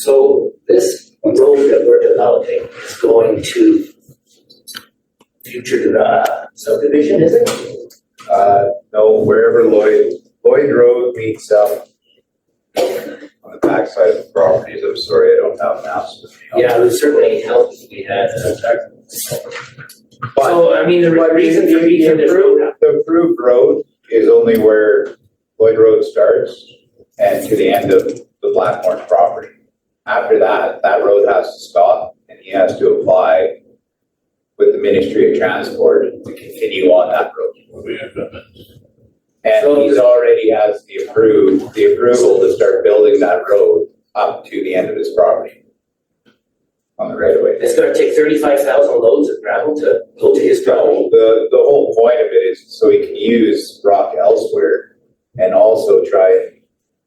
So this road that we're developing is going to future subdivision, is it? No, wherever Lloyd Road meets up on the backside of the properties. I'm sorry, I don't have maps with me. Yeah, it would certainly help if we had. So, I mean, the reason for making this road. The approved road is only where Lloyd Road starts and to the end of the Blackmore property. After that, that road has to stop and he has to apply with the Ministry of Transport to continue on that road. And he's already has the approval to start building that road up to the end of his property on the right of way. It's gonna take 35,000 loads of gravel to go to his property. The whole point of it is so he can use rock elsewhere and also try and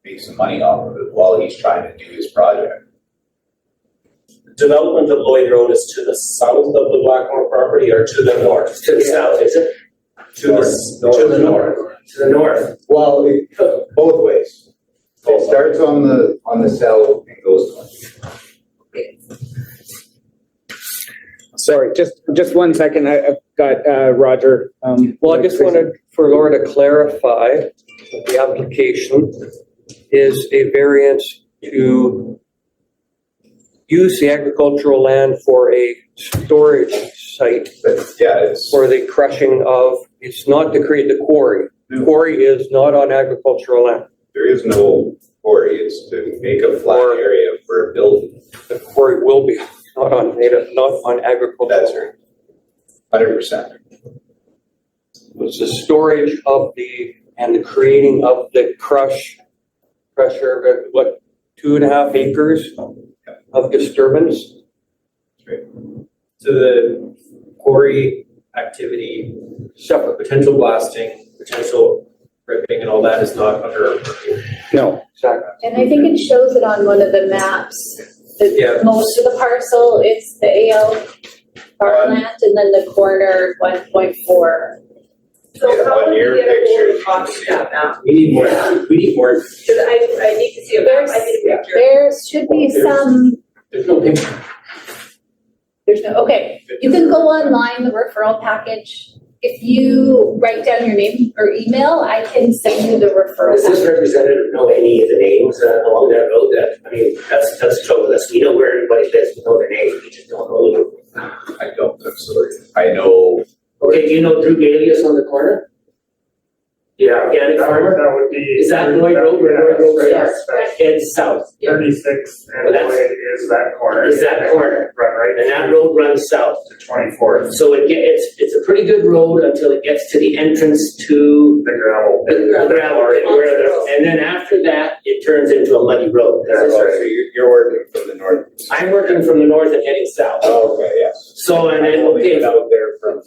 make some money off of it while he's trying to do his project. Development of Lloyd Road is to the south of the Blackmore property or to the north? To the south, is it? To the north. To the north. Well, both ways. It starts on the south and goes north. Sorry, just 1 second. I've got Roger. Well, I just wanted for Laura to clarify that the application is a variance to use the agricultural land for a storage site But yeah, it's for the crushing of, it's not to create the quarry. The quarry is not on agricultural land. there is no quarry. It's to make a flat area for a building. The quarry will be not on native, not on agricultural. That's right. 100%. It's the storage of and the creating of the crusher, what, 2.5 acres of disturbance? So the quarry activity, Separate. potential blasting, potential ripping and all that is not under our purview. No, exactly. And I think it shows it on one of the maps. Yeah. Most of the parcel is the AL farmland and then the corner 1.4. So Yeah, how on would your we get a hold picture, of copy of that map? We need more, we need more. Cause I need to see a map, I need a picture. There should be some, There's no picture. there's no, okay, you can go online, the referral package. If you write down your name or email, I can send you the referral Does this package. representative know any of the names along that road? That's the trouble. We know where everybody lives, we know their names, we just don't know them. I don't, I'm sorry. I know. Okay, do you know Drew Galius on the corner? Yeah, organic farmer? That would be. Is that Lloyd Road where Lloyd Road Yes, starts? It's south. 36 Well, and that's- Lloyd is that corner. Is that corner? Right, And that road runs south. to 24th, So it's a pretty good road until it gets to the entrance to the gravel. the gravel pit and then after that, it turns into a muddy road. So you're working from the north. I'm working from the north and heading south. Oh, okay, yes. So, and then, I've only okay, been out there from.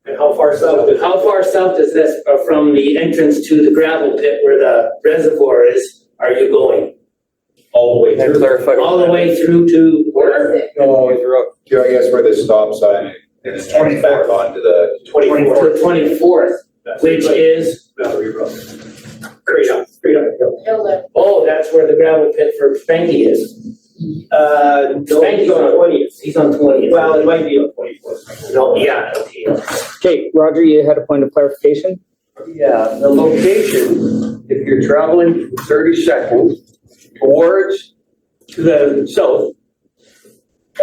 And how far south? how far south is this from the entrance to the gravel pit where the reservoir is, are you going? All the way And through. clarify. All the way through to where? No, you're up. I guess where the stop sign and it's 24th back onto the. 24th. To 24th, which is, Valerie Road. straight up. Hilda. Oh, that's where the gravel pit for Spanky is. No, Spanky's on 20th. He's on 20th. Well, it might be on 24th. No, yeah, okay. Okay, Roger, you had a point of clarification? Yeah, the location, if you're traveling 30 seconds towards to the south,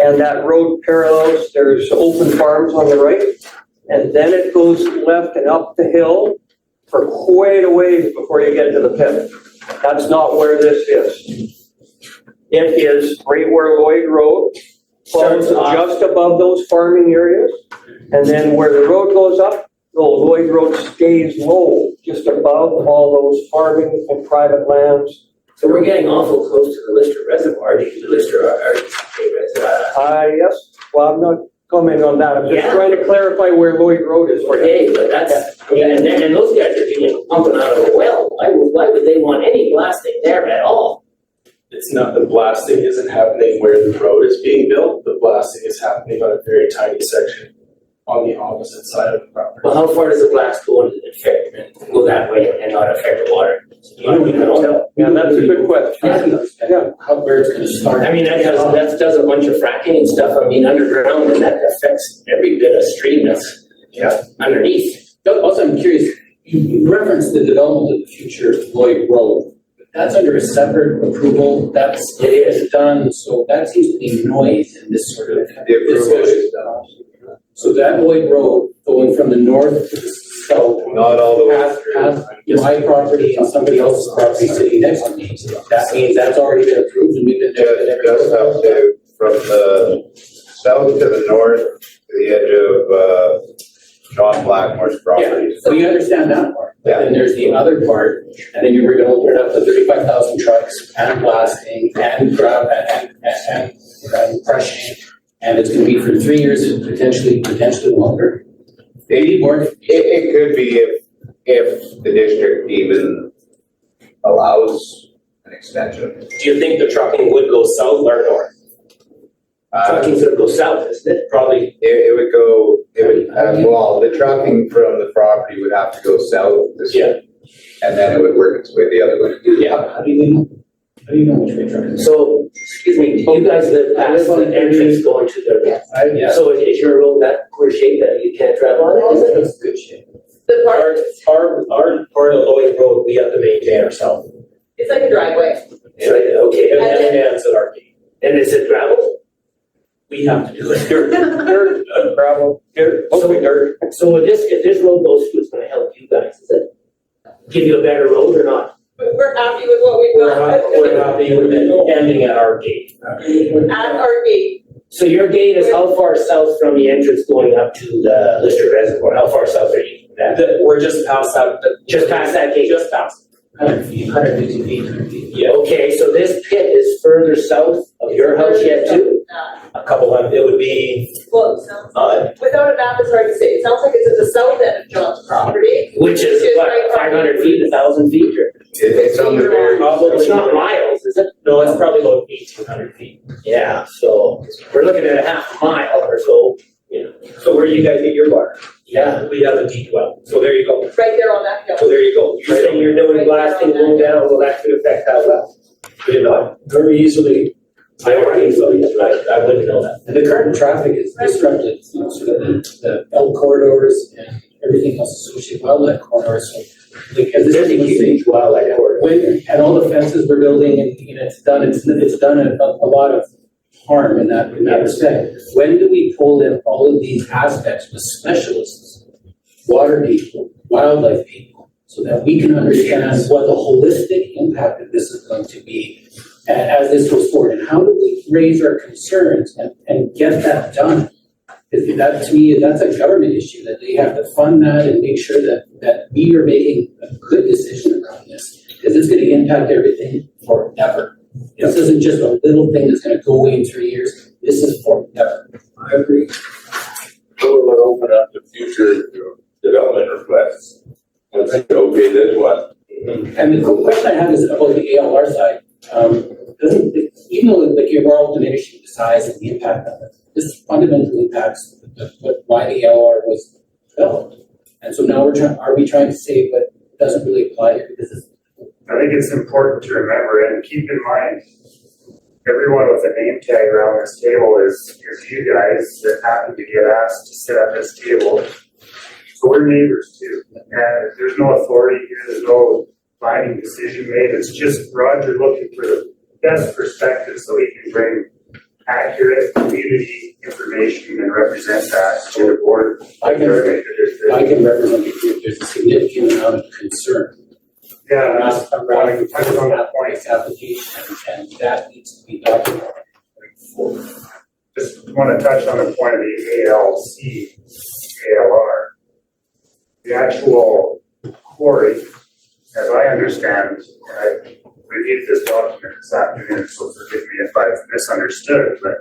and that road parallels, there's open farms on the right, and then it goes left and up the hill for quite a ways before you get to the pit. That's not where this is. It is right where Lloyd Road flows just above those farming areas, and then where the road goes up, the Lloyd Road stays low, just above all those farming and private lands. So we're getting awful close to the Lister Reservoir, the Lister Reservoir. Yes, well, I'm not commenting on that, I'm just Yeah. trying to clarify where Lloyd Road is for you. Okay, but that's, yeah, and those guys are getting pumping out of a well. Why would they want any blasting there at all? It's not, the blasting isn't happening where the road is being built. The blasting is happening on a very tiny section. on the opposite side of the property. Well, how far does the blast go into the affect, go that way and not affect the water? I don't know. Yeah, that's a good question. Yeah. How, where it's gonna start. I mean, that does a bunch of fracking and stuff, I mean, underground, and that affects every bit of stream that's underneath. Also, I'm curious, you referenced the development of the future Lloyd Road. That's under a separate approval, It is. done, so that seems to be noise in this sort of The approval is discussion. done. So that Lloyd Road going from the north to the south. Not all the way Past, through. past my property and somebody else's property sitting next to me. So that means that's already been approved and we've been there. Just up to, from the south to the north, to the edge of, John Blackmore's property. So you understand that part. Yeah. Then there's the other part, and then you were gonna open it up to 35,000 trucks and blasting and grab and crushing. And it's gonna be for 3 years, potentially longer. Maybe more. It could be if the district even allows an extension. Do you think the trucking would go south or north? Trucking's gonna go south, isn't it? Probably. It would go, well, the trucking from the property would have to go south. Yeah. And then it would work its way the other way. Yeah. How do you know which way trucking is? So, excuse me, you guys live past the entrance going to the, Yeah. so is your road that poor shape that you can't travel on it, is it? It's good shape. The Our part of Lloyd Road, we have to maintain ourselves. it's like a driveway. Okay, And then ends at our gate. and is it gravel? We have to do it. Dirt, gravel, dirt, mostly dirt. So if this road goes through, it's gonna help you guys, is it? Give you a better road or not? We're happy with what we've got. We're happy with it ending at our gate. At our gate, So your gate is how far south from the entrance going up to the Lister Reservoir? How far south are you? We're just past that. Just past that gate? Just past. 100 feet, 150 feet, 100 feet. Yeah, Okay, so this pit is further south of your house yet too? a couple of, it would be, well, it sounds, without a map, it's hard to say. It sounds like it's at the south end of John's property. Which is what, 500 feet, 1,000 feet? Or- It's on the very. It's not miles, is it? no, it's probably about 1,800 feet. Yeah, so we're looking at a half mile or so, you know. So where do you guys get your water? Yeah. We have a deep well, so there you go. Right there on that hill. So there you go. You're saying you're doing blasting going down, well, that could affect how well? Could not very easily. I don't think so, that's right, I wouldn't know that. And the current traffic is disrupted, you know, so that the elk corridors and everything else associated with wildlife corridors, so. Because There's a huge wildlife corridor. when, and all the fences we're building and, you know, it's done a lot of harm in that respect. When do we pull in all of these aspects with specialists, water people, wildlife people, so that we can understand what the holistic impact of this is going to be as this goes forward? And how do we raise our concerns and get that done? Because that, to me, that's a government issue, that they have to fund that and make sure that we are making a good decision around this, because it's gonna impact everything forever. This isn't just a little thing that's gonna go away in 3 years, this is forever. I agree. So we'll open up the future development requests. Let's say, okay, this one. And the question I have is about the ALR side. Even though like you're all diminishing the size and the impact of it, this fundamentally impacts why the ALR was developed. And so now are we trying to say, but it doesn't really apply here because it's. I think it's important to remember and keep in mind, everyone with a name tag around this table is you guys that happen to get asked to sit at this table. So we're neighbors too. And there's no authority here, there's no binding decision made. It's just Roger looking for the best perspective so he can bring accurate community information and represent that to the board. I can represent if there's a significant amount of concern. Yeah, Around to touch on that point. this application, and that needs to be documented. Just want to touch on the point of the ALC, ALR. The actual quarry, as I understand, and I reviewed this document this afternoon, so forgive me if I've misunderstood, but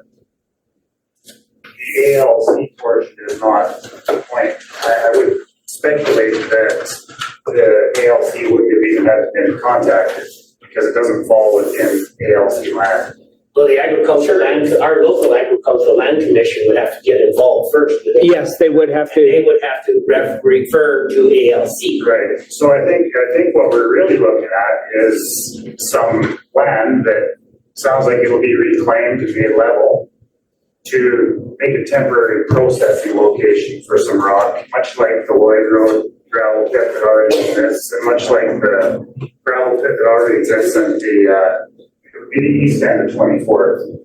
the ALC portion is not the point. I would speculate that the ALC wouldn't have even been contacted because it doesn't fall within ALC land. Well, the agricultural land, our local agricultural land commission would have to get involved first. wouldn't they? Yes, they would have They to, would have to refer to ALC. Right, so I think what we're really looking at is some land that sounds like it'll be reclaimed and made level to make a temporary processing location for some rock, much like the Lloyd Road gravel pit that already exists, and much like the gravel pit that already exists at it would be the east end of 24th.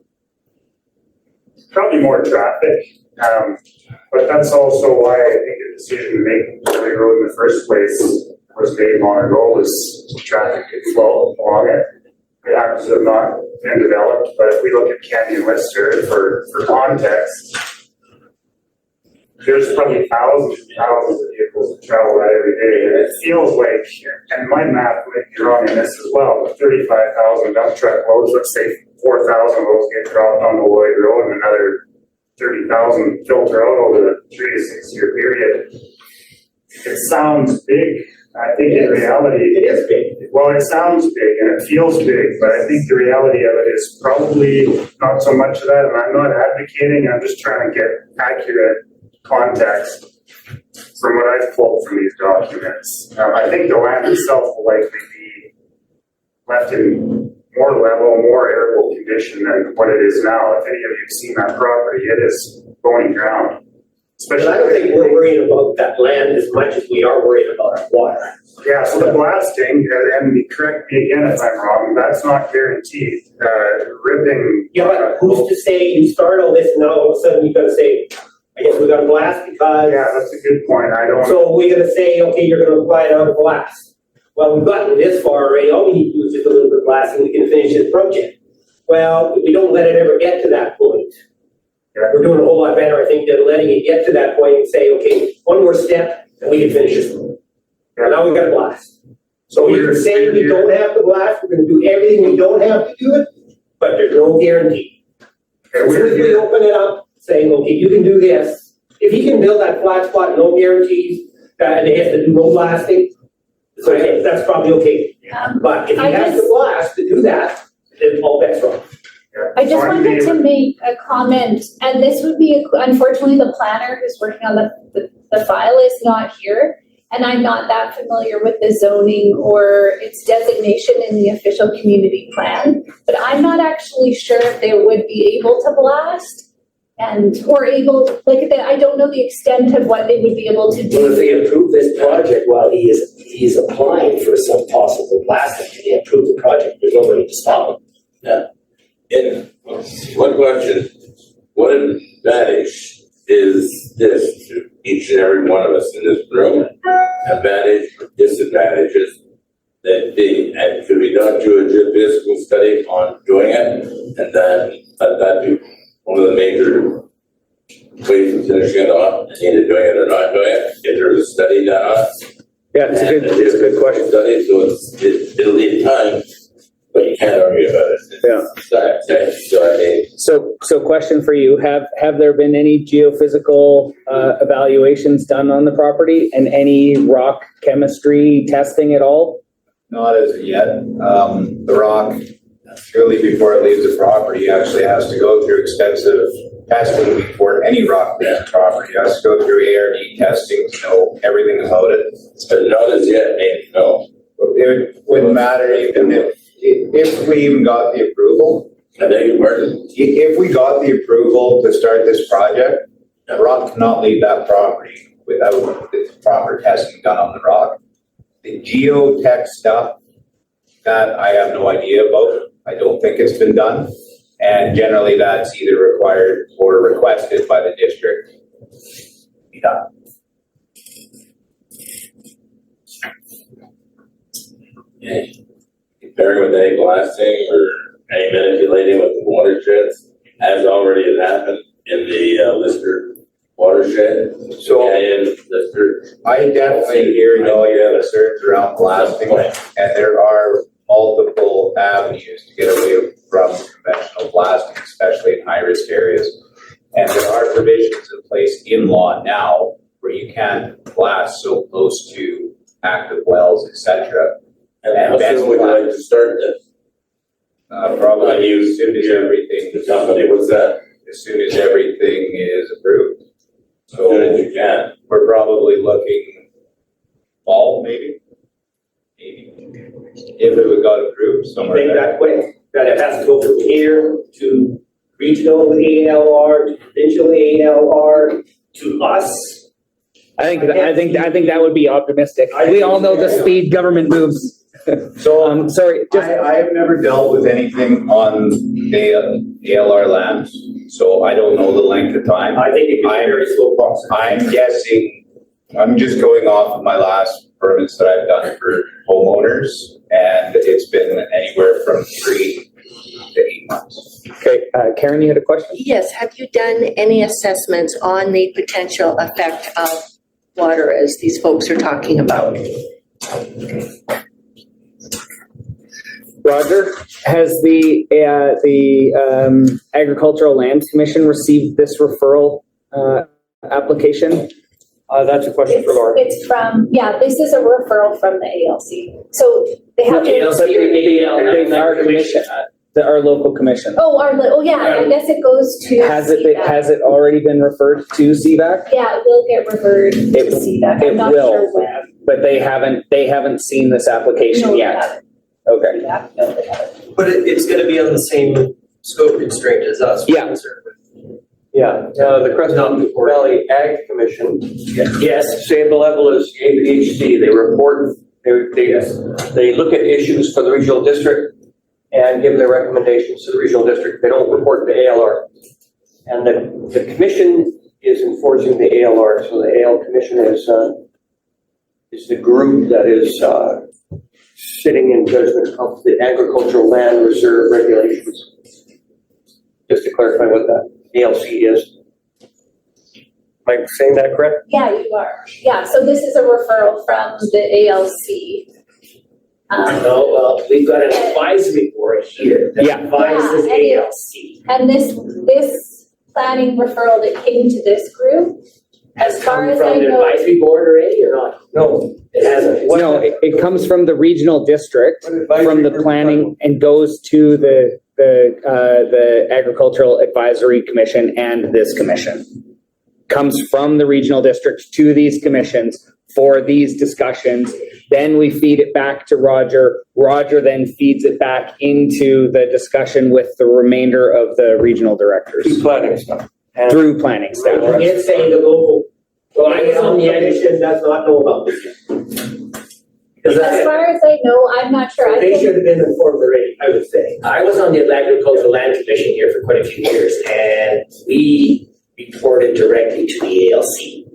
Probably more traffic, but that's also why I think the decision to make the road in the first place was made long ago, was traffic could flow along it. It happens to have not been developed, but if we look at Canyon Lister for context, there's probably thousands and thousands of vehicles that travel that every day, and it feels like, and my math might be wrong in this as well, but 35,000 dump truck loads, let's say 4,000 of those get dropped on the Lloyd Road and another 30,000 filter out over the 3 to 6 year period. It sounds big. I think in reality, It is big. well, it sounds big and it feels big, but I think the reality of it is probably not so much of that. And I'm not advocating, I'm just trying to get accurate context from what I've pulled from these documents. I think the land itself will likely be left in more level, more arable condition than what it is now. If any of you have seen that property, it is bony ground. But I don't think we're worried about that land as much as we are worried about our water. Yeah, so the blasting, and correct me again if I'm wrong, that's not guaranteed. Ripping. Yeah, but who's to say you start all this and now all of a sudden you gotta say, I guess we gotta blast because. Yeah, that's a good point. I don't. So we're gonna say, okay, you're gonna apply it on blast. Well, we've gotten this far already, all we need to do is just a little bit of blasting, we can finish this project. Well, if we don't let it ever get to that point, we're doing a whole lot better, I think, than letting it get to that point and say, okay, one more step and we can finish this one. And now we gotta blast. So we can say we don't have to blast, we're gonna do everything we don't have to do it, but there's no guarantee. As soon as we open it up, saying, okay, you can do this, if he can build that flat spot, no guarantees, and they have to do no blasting, it's okay, that's probably okay. But if he I has to just- blast to do that, then all bets wrong. I just wanted to make a comment, and this would be, unfortunately, the planner who's working on the file is not here. And I'm not that familiar with the zoning or its designation in the official community plan. But I'm not actually sure if they would be able to blast or I don't know the extent of what they would be able to Well, if do. they approve this project while he's applying for some possible blasting, and they approve the project, there's nobody to stop him. And one question, what advantage is this to each and every one of us in this room? Advantage or disadvantages that be, and could we not do a geophysical study on doing it? And then let that be one of the major ways of finishing it off, either doing it or not doing it, if there's a study done on it. yeah, it's a good question. Study, so it'll need time, but you can't argue about it. Yeah. So I mean, So question for you, have there been any geophysical evaluations done on the property and any rock chemistry testing at all? Not as of yet. The rock, surely before it leaves the property, actually has to go through extensive testing before any rock leaves the property. It has to go through ARD testing to know everything about it. but not as yet, maybe, no. It wouldn't matter even if we even got the approval. I beg your pardon? If we got the approval to start this project, the rock cannot leave that property without the proper testing done on the rock. The geotech stuff, that I have no idea about. I don't think it's been done. And generally that's either required or requested by the district. Yeah. Comparing with any blasting or any manipulating with the watersheds, as already has happened in the Lister watershed. So Canyon, Lister. I definitely hear all your concerns around blasting, and there are multiple avenues to get away from conventional blasting, especially in high-risk areas. And there are provisions in place in law now where you can't blast so close to active wells, etc. And how soon would you like to start this? Probably But you, As soon as everything, the company, what's that? as soon as everything is approved. As soon as So you can. we're probably looking fall, maybe? Maybe. If it would got approved You somewhere think there. that quick, that it has to go from here to regional ALR, to provincial ALR, to us? I think that would be optimistic. We all know the speed government moves. So Sorry, just, I have never dealt with anything on ALR lands, so I don't know the length of time. I think it could be a very slow process. I'm guessing, I'm just going off of my last permits that I've done for homeowners, and it's been anywhere from 3 to 8 months. okay, Karen, you had a question? Yes, have you done any assessments on the potential effect of water as these folks are talking about? Roger, has the Agricultural Land Commission received this referral application? That's a question for Laura. It's from, this is a referral from the ALC. So they have. ALC or Our commission, our local commission. I guess it goes to. Has it CVAC. already been referred to CVAC? Yeah, it will get referred to CVAC. It I'm not will. sure when. But they haven't seen this application No, they yet. haven't. Okay. CVAC, no, they haven't. But it's gonna be on the same scope constraint as us. we're Yeah. concerned with. Yeah, the Crescent Valley Ag Commission, Yes, same level as APHC, they report, they look at issues for the regional district and give their recommendations to the regional district. They don't report to ALR. And the commission is enforcing the ALR, so the AL commission is the group that is sitting in judgment of the agricultural land reserve regulations. Just to clarify what that ALC is. Am I saying that correct? Yeah, you are. Yeah, so this is a referral from the ALC. no, well, we've got an advisory board here that Yeah. advises Yeah, ALC. And this planning referral that came to this group, as far as I From the know. advisory board already or not? No. It hasn't. No, it comes from the regional district, from the planning, and goes to the Agricultural Advisory Commission and this commission. Comes from the regional districts to these commissions for these discussions. Then we feed it back to Roger. Roger then feeds it back into the discussion with the remainder of the regional directors Planning stuff. And through planning staff. It's saying the local, well, I guess on the admission does not know about this. Because As far as I know, I'm not sure. I they think should have been informed already, I would say. I was on the Agricultural Land Commission here for quite a few years, and we reported directly to the ALC.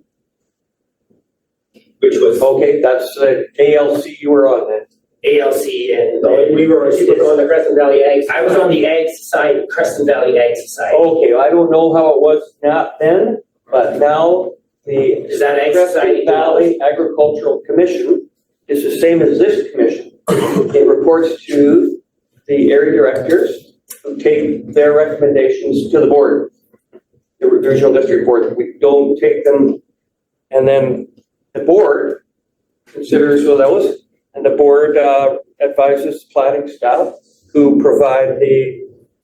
Which was okay, that's the ALC you were on then. ALC, and we were on the Crescent Valley Ag. I was on the Ag Society, Crescent Valley Ag Society. Okay, I don't know how it was not then, but now Is that Ag Society? Crescent Valley Agricultural Commission is the same as this commission. It reports to the area directors who take their recommendations to the board, the regional district board. We don't take them, and then the board considers those, and the board advises planning staff who provide the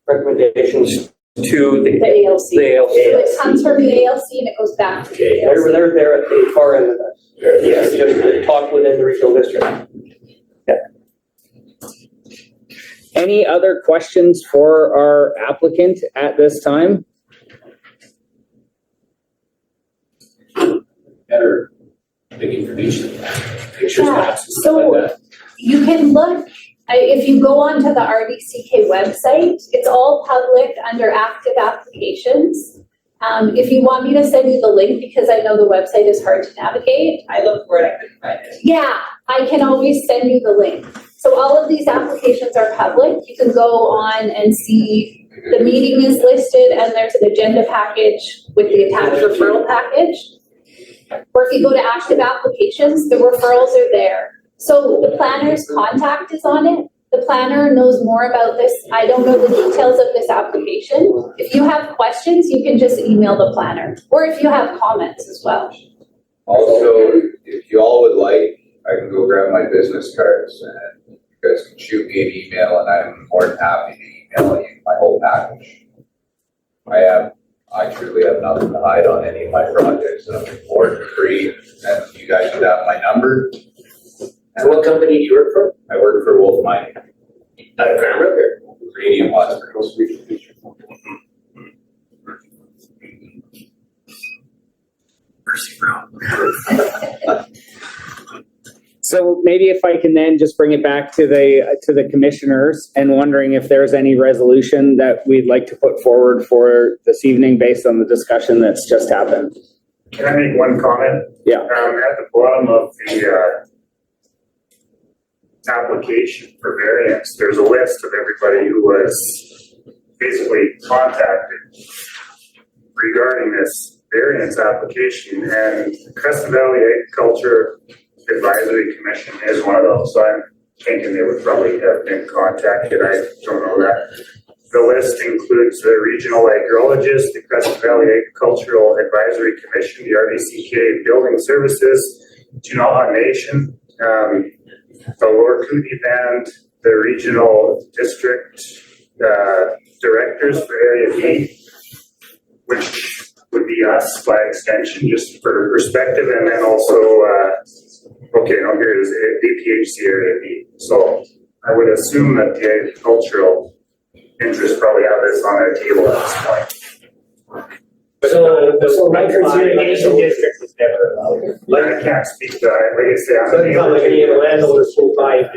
recommendations to the the ALC. ALC. So it comes from the ALC and it goes back to the ALC. They're there at the far end of this. Yes. Just talk within the regional district. Any other questions for our applicant at this time? Better, big information, pictures, Yeah, maps, and stuff so- like that. You can look, if you go onto the RDCK website, it's all public under active applications. If you want me to send you the link, because I know the website is hard to navigate. I looked for it, I couldn't find it. Yeah, I can always send you the link. So all of these applications are public. You can go on and see the meeting is listed and there's an agenda package with the attached referral package. Or if you go to active applications, the referrals are there. So the planner's contact is on it. The planner knows more about this. I don't know the details of this application. If you have questions, you can just email the planner, or if you have comments as well. Also, if you all would like, I can go grab my business cards and you guys can shoot me an email and I'm more than happy email you my whole package. I truly have nothing to hide on any of my projects, and I'm for free, and you guys should have my number. So what company do you work for? I work for Wolf Mining, Out of Cranbrook or? Radium Water. So maybe if I can then just bring it back to the commissioners and wondering if there's any resolution that we'd like to put forward for this evening based on the discussion that's just happened. Can I make one comment? Yeah. At the bottom of the application for variance, there's a list of everybody who was basically contacted regarding this variance application, and the Crescent Valley Agriculture Advisory Commission is one of those, so I'm thinking they would probably have been contacted. I don't know that. The list includes the regional agrologist, the Crescent Valley Agricultural Advisory Commission, the RDCK Building Services, Tunaha Nation, the Lower Kootenay Band, the regional district directors for Area B, which would be us by extension, just for perspective, and then also, here it is, APHC Area B. So I would assume that the agricultural interests probably have this on their table at this point. So Langford's irrigation district was never allowed. I can't speak to that, like I say, I'm. So it's not like any of the landowners will buy it.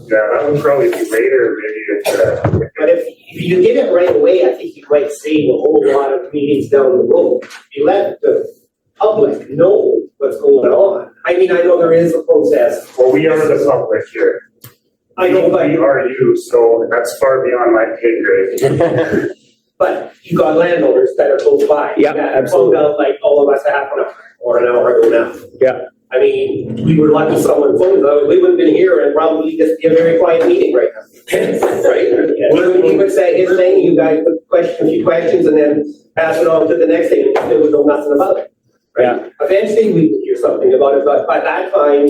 Yeah, that would probably be later, maybe if, But if you did it right away, I think you might save a whole lot of meetings down the road. You let the public know what's going on. I mean, I know there is a process. well, we are the public here. I know, but We are you, so that's far beyond my pay grade. But you got landowners that are close by. Yeah, that absolutely. phoned out like all of us a half an hour or an hour ago now. Yeah. I mean, we were lucky someone phoned us, we wouldn't have been here and probably just be a very quiet meeting right now. Right? He would say his thing, you guys would question a few questions and then pass it on to the next thing, and there would know nothing about it. Right? Eventually we would hear something about it, but by that time,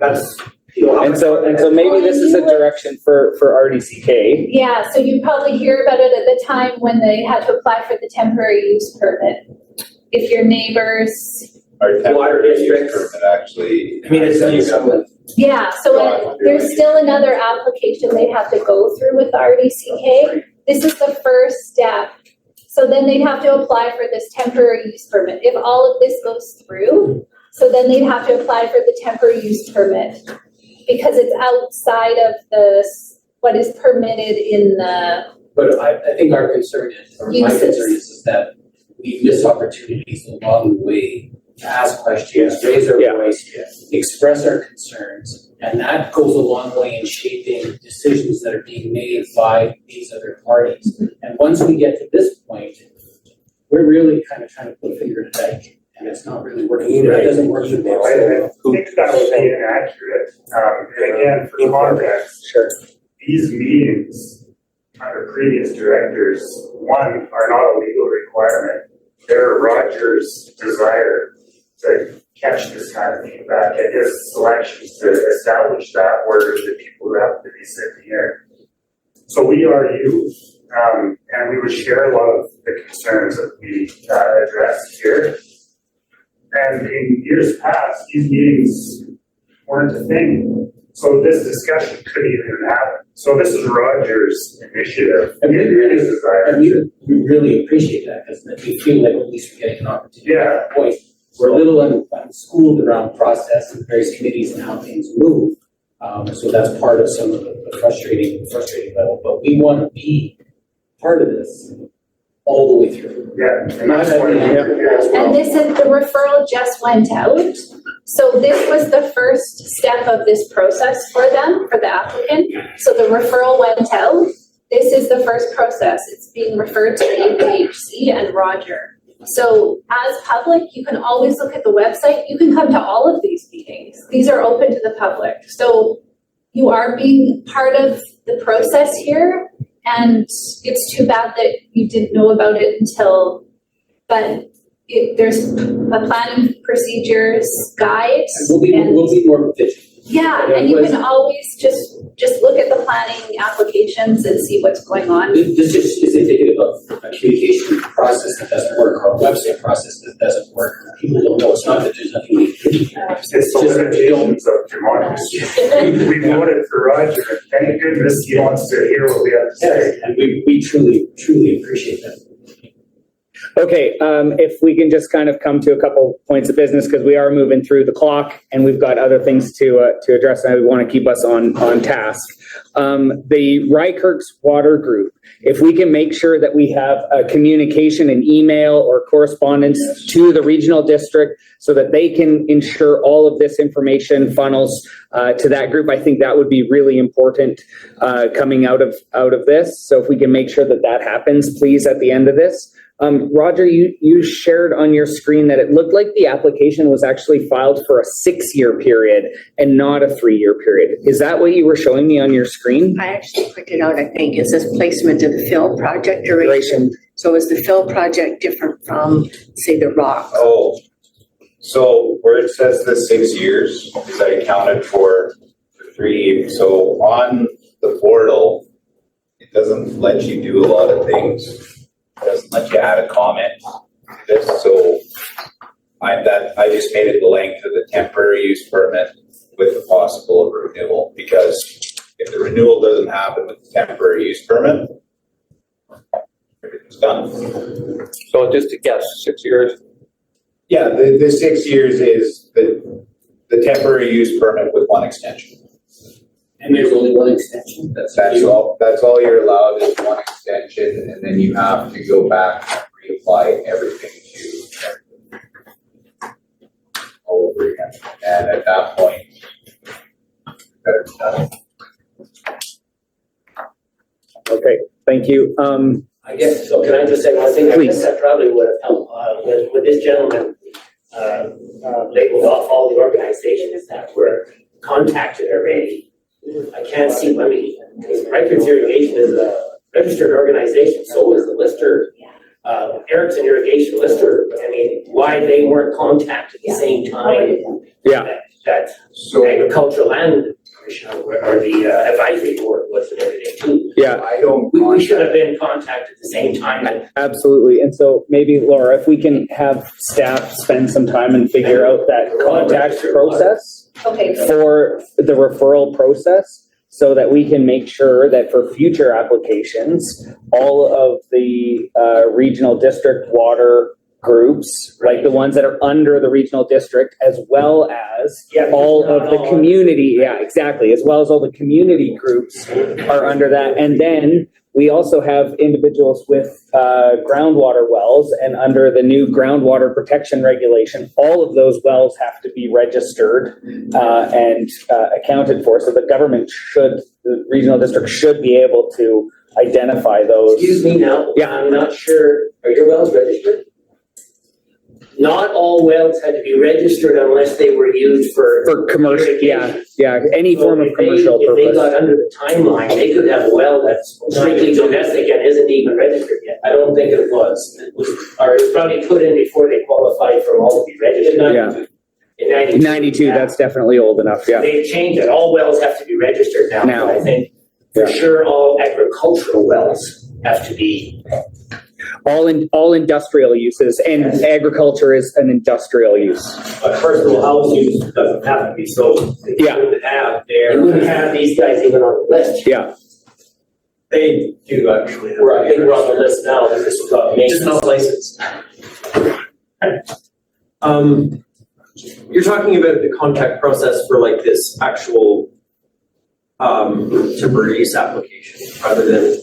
that's, you know. And so maybe this is a direction for RDCK. Yeah, so you probably hear about it at the time when they had to apply for the temporary use permit. If your neighbors, Our Water temporary use districts. permit actually. I mean, it's yeah, so there's still another application they have to go through with the RDCK. This is the first step. So then they'd have to apply for this temporary use permit. If all of this goes through, so then they'd have to apply for the temporary use permit because it's outside of what is permitted in the But I think our concern is, or my Uses. concern is that we miss opportunities along the way to ask questions, raise our Yeah. voice, express our concerns, and that goes a long way in shaping decisions that are being made by these other parties. And once we get to this point, we're really kind of trying to put a finger in the dike, and it's not really working either. It doesn't work for Well, I think that would be inaccurate. And again, for context, Sure. these meetings under previous directors, one, are not a legal requirement. They're Roger's desire to catch this kind of feedback at his selections to establish that word the people who happen to be sitting here. So we are you, and we would share a lot of the concerns that we addressed here. And in years past, these meetings weren't a thing. So this discussion couldn't even happen. So this is Roger's initiative. And we It really, is desire. and we really appreciate that, because we feel like at least we're getting an opportunity. Yeah. Point. We're a little unschooled around process and various committees and how things move. So that's part of some of the frustrating level, but we want to be part of this all the way through. Yeah, and that's why we're here as well. And this is, the referral just went out. So this was the first step of this process for them, for the applicant. So the referral went out. This is the first process. It's being referred to the APHC and Roger. So as public, you can always look at the website. You can come to all of these meetings. These are open to the public. So you are being part of the process here. And it's too bad that you didn't know about it until, but there's a plan and procedures guide. And we'll be more vigilant. Yeah, and you can always just look at the planning applications and see what's going on. This just is indicative of a communication process that doesn't work, or a website process that doesn't work. People don't know, it's not that there's nothing we can do. It's just the that they don't- limitations of democracy. We voted for Roger, and thank goodness he wants to hear what we have to say. And we truly appreciate that. Okay, if we can just kind of come to a couple points of business, because we are moving through the clock and we've got other things to address, and I want to keep us on task. The Rykirk's Water Group, if we can make sure that we have a communication, an email or correspondence to the regional district so that they can ensure all of this information funnels to that group, I think that would be really important coming out of this. So if we can make sure that that happens, please, at the end of this. Roger, you shared on your screen that it looked like the application was actually filed for a 6-year period and not a 3-year period. Is that what you were showing me on your screen? I actually printed out, I think, it says placement of the fill project duration. So is the fill project different from, say, the rock? Oh, so where it says the 6 years, is that accounted for 3 years? So on the portal, it doesn't let you do a lot of things. It doesn't let you add a comment to this, so I just made it blank to the temporary use permit with the possible renewal, because if the renewal doesn't happen with the temporary use permit, everything's done. So just to guess, 6 years? Yeah, the 6 years is the temporary use permit with one extension. And there's only one extension. That's all you're allowed is one extension, and then you have to go back and reapply everything all over again. And at that point, better be done. Okay, thank you. I guess, so can I just say one thing? I Please. guess that probably would have helped, with this gentleman, labeled off all the organizations that were contacted already. I can't see, I mean, Rykers Irrigation is a registered organization, so is the Lister, Erickson Irrigation Lister. I mean, why they weren't contacted at the same time? Yeah. That agricultural land commission or the advisory board was and everything too. Yeah. I don't. We should have been contacted at the same time. Absolutely. And so maybe, Laura, if we can have staff spend some time and figure out that contact process Okay. for the referral process, so that we can make sure that for future applications, all of the regional district water groups, like the ones that are under the regional district, as well as all of the community, exactly, as well as all the community groups are under that. And then we also have individuals with groundwater wells, and under the new groundwater protection regulation, all of those wells have to be registered and accounted for. So the regional district should be able to identify those. Excuse me now. Yeah. I'm not sure, are your wells registered? Not all wells had to be registered unless they were used for commercial, irrigation. any form of commercial If they purpose. got under the timeline, they could have a well that's strictly domestic and isn't even registered yet. I don't think it was. It was probably put in before they qualified for all to be registered. Yeah. In 92. 92, that's definitely old enough, yeah. They've changed it. All wells have to be registered now. Now. But I think for sure all agricultural wells have to be. All industrial uses, and agriculture is an industrial use. But personal house use doesn't have to be, so Yeah. they wouldn't have these guys even on the list. Yeah. They do actually. I think we're on the list now, and this was made. Just not licensed. You're talking about the contact process for like this actual temporary use application rather than.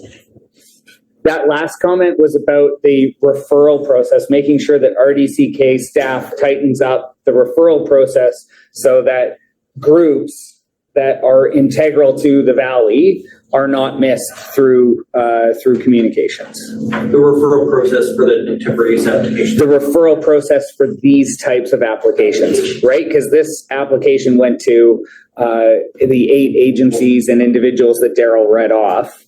That last comment was about the referral process, making sure that RDCK staff tightens up the referral process so that groups that are integral to the valley are not missed through communications. The referral process for the temporary use application. The referral process for these types of applications, right? Because this application went to the 8 agencies and individuals that Daryl read off.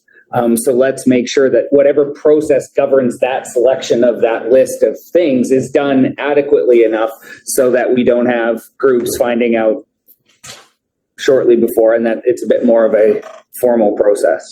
So let's make sure that whatever process governs that selection of that list of things is done adequately enough so that we don't have groups finding out shortly before, and that it's a bit more of a formal process.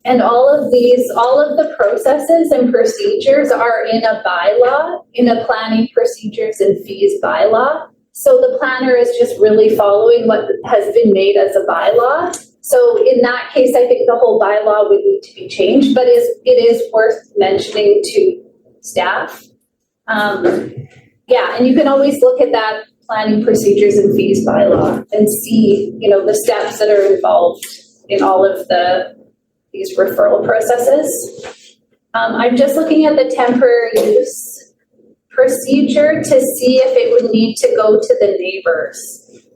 And all of the processes and procedures are in a bylaw, in a planning procedures and fees bylaw. So the planner is just really following what has been made as a bylaw. So in that case, I think the whole bylaw would need to be changed, but it is worth mentioning to staff. Yeah, and you can always look at that planning procedures and fees bylaw and see, you know, the steps that are involved in all of these referral processes. I'm just looking at the temporary use procedure to see if it would need to go to the neighbors.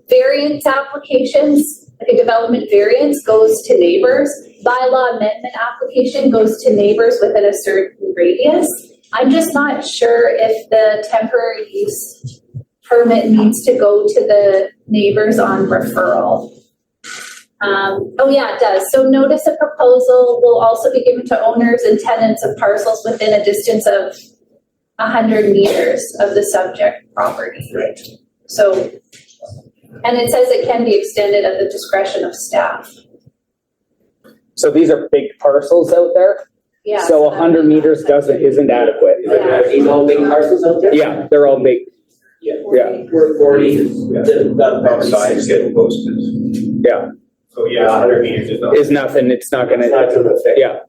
Variance applications, like a development variance, goes to neighbors. Bylaw amendment application goes to neighbors within a certain radius. I'm just not sure if the temporary use permit needs to go to the neighbors on referral. Oh yeah, it does. So notice of proposal will also be given to owners and tenants of parcels within a distance of 100 meters of the subject property. Right. So, and it says it can be extended at the discretion of staff. So these are big parcels out there. Yeah. So 100 meters isn't adequate. Yeah. These all big parcels out there? Yeah, they're all big. Yeah. Yeah. We're 40, the And property. signs get posted. Yeah, So yeah, 100 meters is not. is nothing. It's not gonna. It's not gonna affect. Yeah.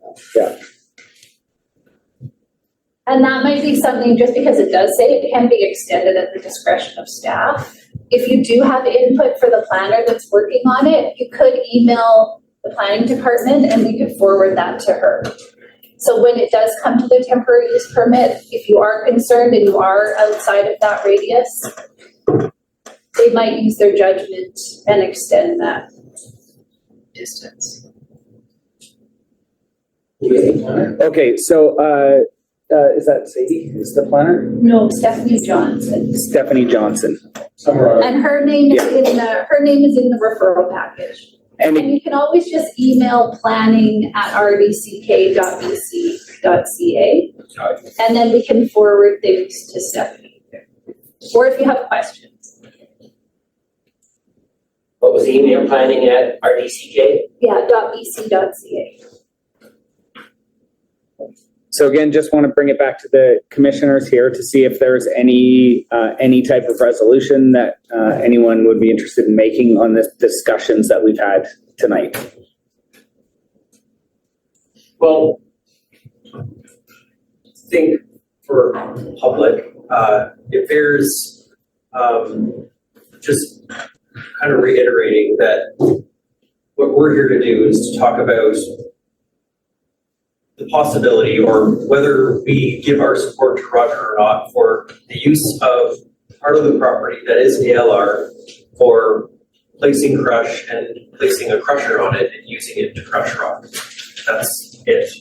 And that might be something, just because it does say it can be extended at the discretion of staff. If you do have input for the planner that's working on it, you could email the planning department and we could forward that to her. So when it does come to the temporary use permit, if you are concerned and you are outside of that radius, they might use their judgment and extend that distance. Okay, so, is that Sadie, is the planner? No, Stephanie Johnson. Stephanie Johnson. Somewhere. And her name is in the referral package. And And you can always just email planning@rdck.bc.ca. And then we can forward things to Stephanie. Or if you have questions. What was the email, planning at RDCK? Yeah, .bc.ca. so again, just want to bring it back to the commissioners here to see if there's any type of resolution that anyone would be interested in making on the discussions that we've had tonight. Well, I think for public, if there's, just kind of reiterating that what we're here to do is to talk about the possibility or whether we give our support to Roger or not for the use of part of the property that is ALR for placing crush and placing a crusher on it and using it to crush rock. That's it.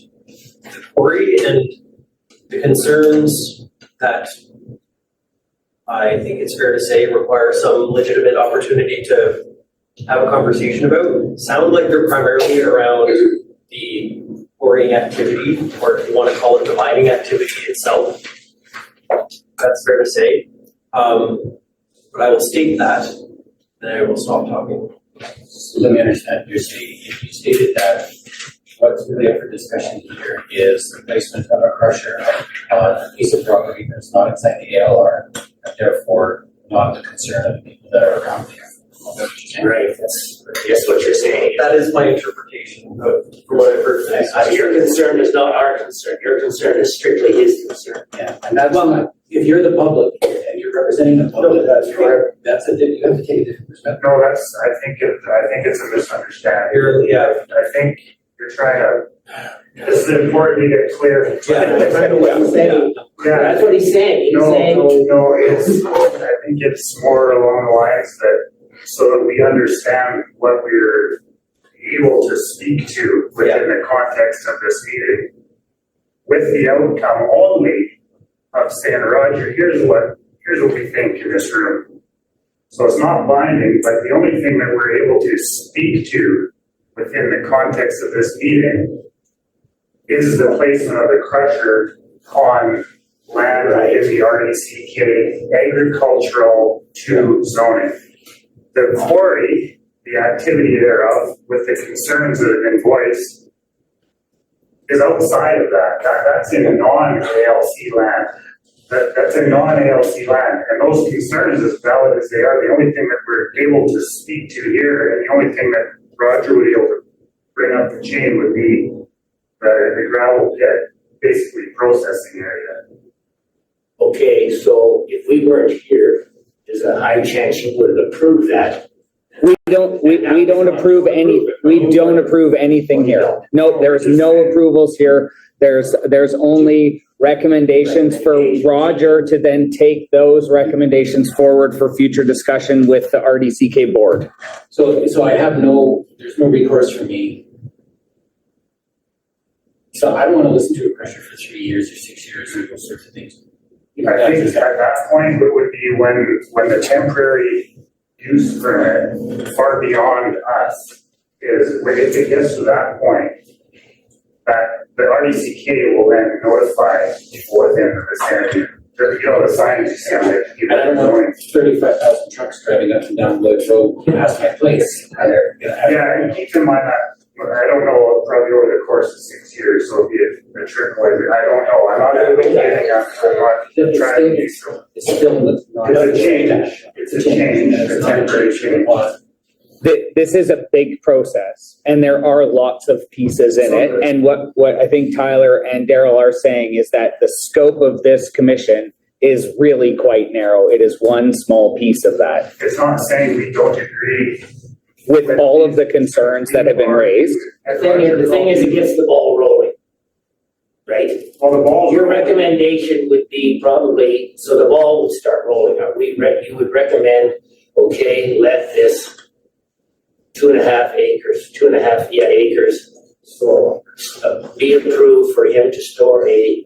The quarry and the concerns that I think it's fair to say require some legitimate opportunity to have a conversation about sound like they're primarily around the quarrying activity, or if you want to call it the mining activity itself. That's fair to say. But I will state that, and I will stop talking. So let me understand, you stated that what's really up for discussion here is the placement of a crusher on a piece of property that's not inside the ALR, and therefore not the concern of the people that are around there. Right, that's, I guess what you're saying. That is my interpretation of from what I've heard today. Your concern is not our concern, your concern is strictly his concern. Yeah, and that's not, if you're the public and you're representing the public, that's you have to take a different perspective. No, I think it's a misunderstanding. Yeah. I think you're trying to, this is important to get clear. Yeah, I know what he's saying. Yeah. That's what he's saying, he's saying. No, it's, I think it's more along the lines that, so that we understand what we're able to speak to within the context of this meeting, with the outcome only of saying, Roger, here's what we think in this room. So it's not binding, but the only thing that we're able to speak to within the context of this meeting is the placement of the crusher on land in the RDCK agricultural 2 zoning. the quarry, the activity thereof, with the concerns that have been voiced, is outside of that. That's in non-ALC land. That's a non-ALC land, and those concerns, as valid as they are, the only thing that we're able to speak to here, and the only thing that Roger would be able to bring up the chain would be the gravel pit, basically processing area. Okay, so if we weren't here, there's a high chance you would have approved that. We don't approve anything here. No, there's no approvals here. There's only recommendations for Roger to then take those recommendations forward for future discussion with the RDCK board. So there's no recourse for me. So I don't want to listen to a pressure for 3 years or 6 years or those sorts of things. I think at that point, it would be when the temporary use permit, far beyond us, is when it gets to that point, that the RDCK will then notify people within the vicinity. The signs you see on it. And I don't know, 35,000 trucks driving up and down Lloyd Road past my place. Yeah, and keep in mind that, I don't know, probably over the course of 6 years, so it'll be a trickle. I don't know, I'm not advocating, I'm not trying to be so. It's still not. It's a change, it's a change, a temporary change. This is a big process, and there are lots of pieces in it. And what I think Tyler and Daryl are saying is that the scope of this commission is really quite narrow. It is one small piece of that. It's not saying we don't agree with all of the concerns that have been raised. The thing is, it gets the ball rolling, right? Well, your recommendation would be probably, so the ball would start rolling out. You would recommend, okay, let this 2.5 acres, so be approved for him to store a.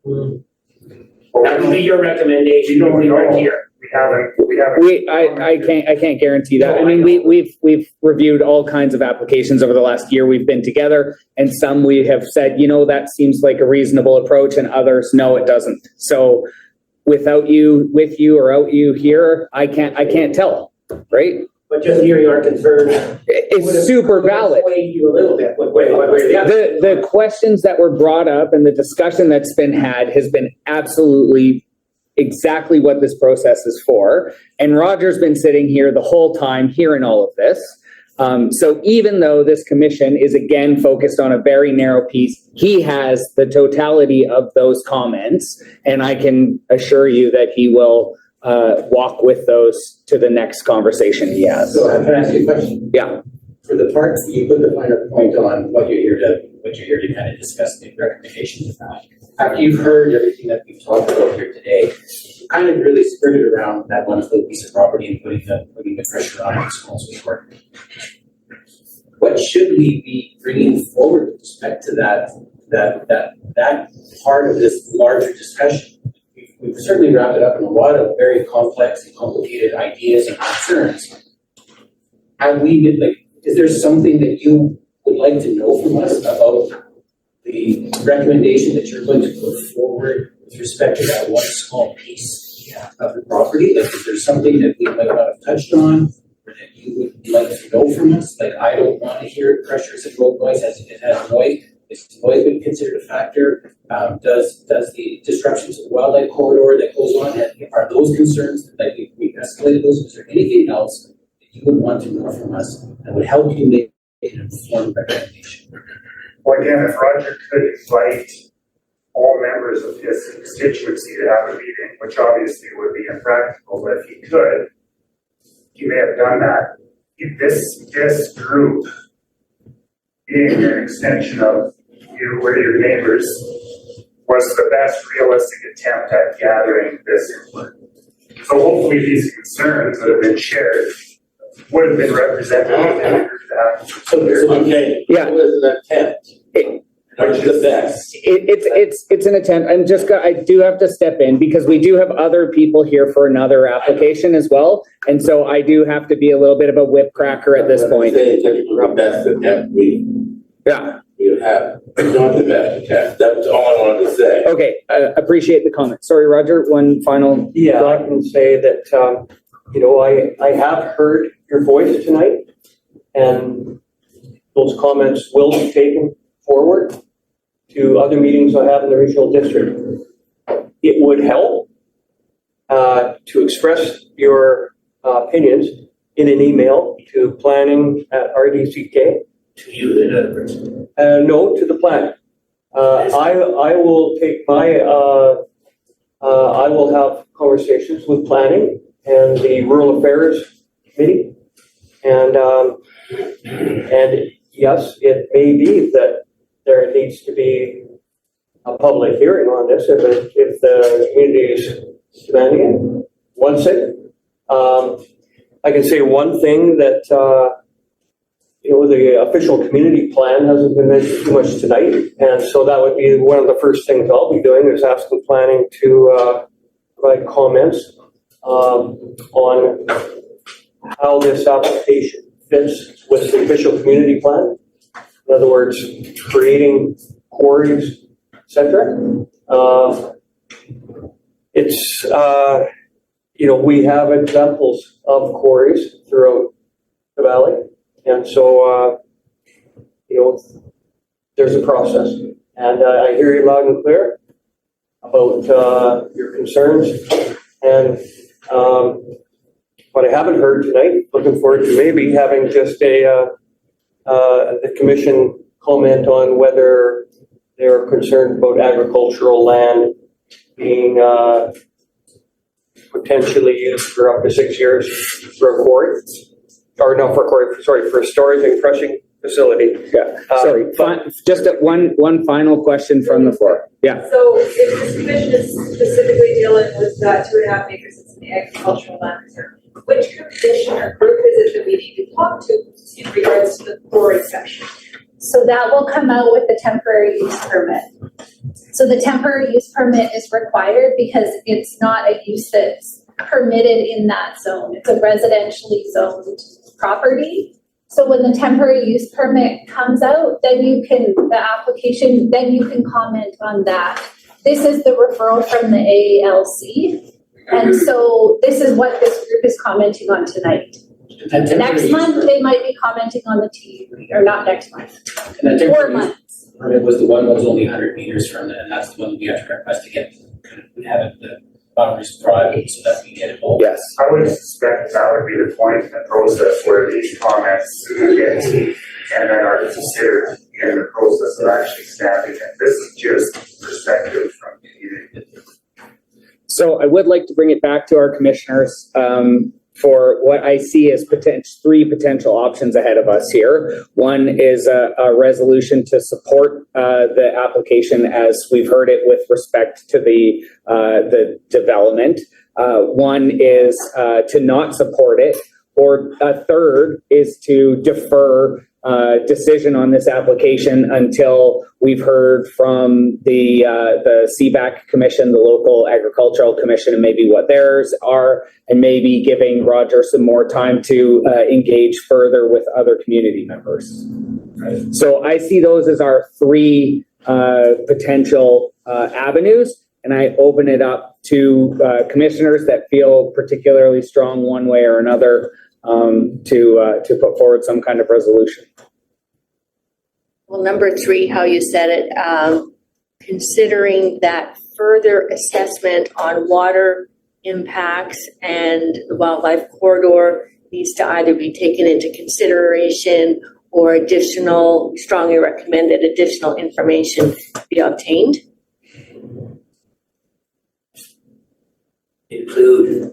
That would be your recommendation if we weren't here. We haven't. I can't guarantee that. I mean, we've reviewed all kinds of applications over the last year we've been together, and some we have said, that seems like a reasonable approach, and others, no, it doesn't. So without you, with you or out you here, I can't tell, right? But just hearing our concerns. It's super valid. You a little bit, one way or the other. The questions that were brought up and the discussion that's been had has been absolutely exactly what this process is for. And Roger's been sitting here the whole time hearing all of this. So even though this commission is again focused on a very narrow piece, he has the totality of those comments. And I can assure you that he will walk with those to the next conversation he has. So can I ask you a question? Yeah. For the parts, you put the finer point on what you're here to kind of discuss the recommendations about. After you've heard everything that we've talked about here today, you kind of really skirted around that one little piece of property and putting the pressure on it so forth. What should we be bringing forward with respect to that part of this larger discussion? We've certainly wrapped it up in a lot of very complex and complicated ideas and concerns. Is there something that you would like to know from us about the recommendation that you're going to put forward with respect to that one small piece of the property? Like, is there something that we might not have touched on, or that you would like to know from us? Like, I don't want to hear pressures and road noise as it has noise. Is noise been considered a factor? Does the disruptions of the wildlife corridor that goes on, are those concerns that we've escalated those? Is there anything else that you would want to know from us that would help you make an informed recommendation? Well, again, if Roger could invite all members of his constituency to have a meeting, which obviously would be impractical, but if he could, he may have done that. This group, being an extension of your neighbors, was the best realistic attempt at gathering this input. So hopefully these concerns that have been shared would have been represented in the group that. Okay, Yeah. it was an attempt. Which is the best. It's an attempt. I do have to step in because we do have other people here for another application as well. And so I do have to be a little bit of a whip cracker at this point. Say the best attempt we have, not the best attempt. That's all I wanted to say. Okay, appreciate the comment. Sorry, Roger, one final Yeah, I thought. can say that I have heard your voice tonight, and those comments will be taken forward to other meetings I have in the regional district. It would help to express your opinions in an email to planning@rdck. To you, in other words. No, to the planner. I will take my, I will have conversations with planning and the rural affairs committee. And yes, it may be that there needs to be a public hearing on this if the community is demanding it. One second. I can say one thing that, the official community plan hasn't been mentioned too much tonight. And so that would be one of the first things I'll be doing is asking planning to provide comments on how this application fits with the official community plan. In other words, creating quarries, etc. We have examples of quarries throughout the valley. And so, there's a process. And I hear you loud and clear about your concerns. And what I haven't heard tonight, looking forward to maybe having just the commission comment on whether they're concerned about agricultural land being potentially used for up to 6 years for a quarry. Or no, for a storage and crushing facility. Yeah, sorry, just one final question from the floor. Yeah. So if this commission is specifically dealing with that 2.5 acres that's in the agricultural land reserve, which commission or group is it that we need to talk to in regards to the quarry section? So that will come out with the temporary use permit. So the temporary use permit is required because it's not a use that's permitted in that zone. It's a residentially zoned property. So when the temporary use permit comes out, then you can comment on that. This is the referral from the AALC. And so this is what this group is commenting on tonight. Next month, they might be commenting on the TUV, or not next month, 4 months. Permit was the one that was only 100 meters from and that's the one we have to request to get, have the boundaries private so that we get it all. Yes. I would suspect that would be the point in the process where these comments get and then are considered in the process of actually stamping it. This is just perspective from community. So I would like to bring it back to our commissioners for what I see as three potential options ahead of us here. One is a resolution to support the application as we've heard it with respect to the development. One is to not support it, or a third is to defer decision on this application until we've heard from the CBAC Commission, the local agricultural commission, and maybe what theirs are, and maybe giving Roger some more time to engage further with other community members. So I see those as our three potential avenues, and I open it up to commissioners that feel particularly strong one way or another to put forward some kind of resolution. Well, number 3, how you said it, considering that further assessment on water impacts and the wildlife corridor needs to either be taken into consideration or strongly recommended additional information be obtained. Include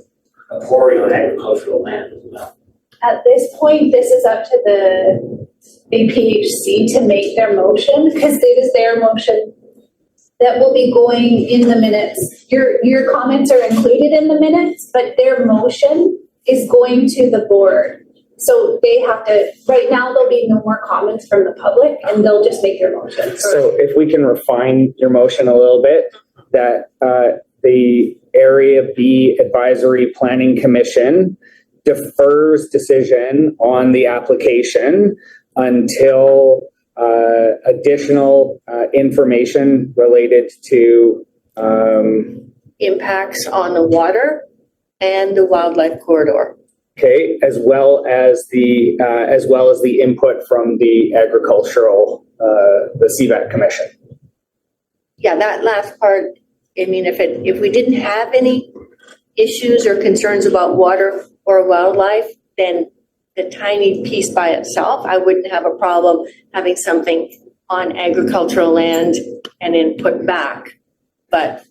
a quarry on agricultural land as well. At this point, this is up to the APHC to make their motion, because it is their motion that will be going in the minutes. Your comments are included in the minutes, but their motion is going to the board. So they have to, right now there'll be no more comments from the public and they'll just make their motion. So if we can refine your motion a little bit, that the Area B Advisory Planning Commission defers decision on the application until additional information related to impacts on the water and the wildlife corridor. Okay, as well as the input from the agricultural, the CVAC commission. Yeah, that last part, I mean, if we didn't have any issues or concerns about water or wildlife, then the tiny piece by itself, I wouldn't have a problem having something on agricultural land and then put back. But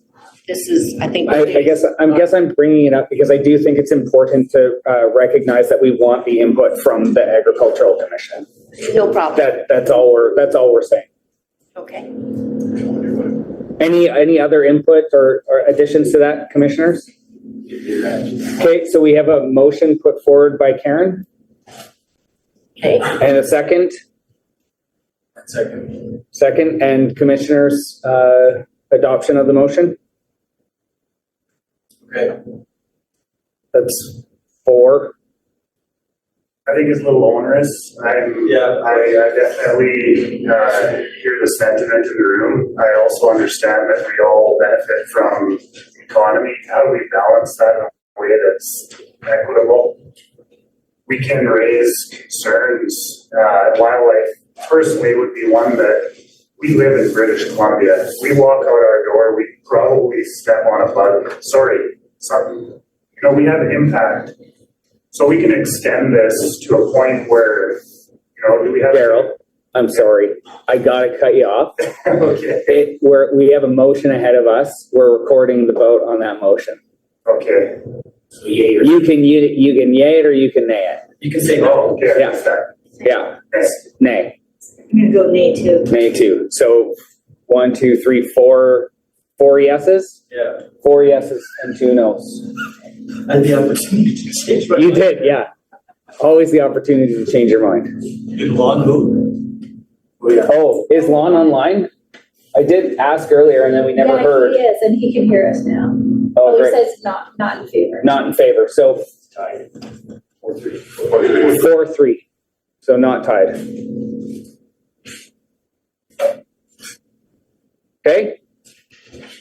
this is, I think. I guess I'm bringing it up because I do think it's important to recognize that we want the input from the agricultural commission. No problem. That's all we're saying. Okay. Any other input or additions to that, commissioners? Okay, so we have a motion put forward by Karen. Okay. And a second? Second, and commissioners, adoption of the motion? Okay. That's 4. I think it's a little onerous. I definitely hear the sentiment in the room. I also understand that we all benefit from the economy. How do we balance that in a way that's equitable? We can raise concerns. Wildlife, personally, would be one that we live in British Columbia. We walk out our door, we probably step on a bug. Sorry, something. You know, we have an impact. So we can extend this to a point where, you know, do we have... Daryl, I'm sorry. I gotta cut you off. Okay. We have a motion ahead of us. We're recording the vote on that motion. Okay. So yay or You can yay it or you can nay it. You can say no. Oh, okay. Yeah. Yeah. Okay. Nay. I'm gonna go nay too. Nay 2. So 1, 2, 3, 4 yeses? Yeah. 4 yeses and 2 noes. And the opportunity to change my You mind. did, yeah. Always the opportunity to change your mind. Did Lon move? Oh, yeah. Oh, is Lon online? I did ask earlier and then we never heard. Yeah, he is, and he can hear us now. Oh, Well, he great. says not in favor. Not in favor. So Tied. 4-3. 4-3. So not tied. Okay.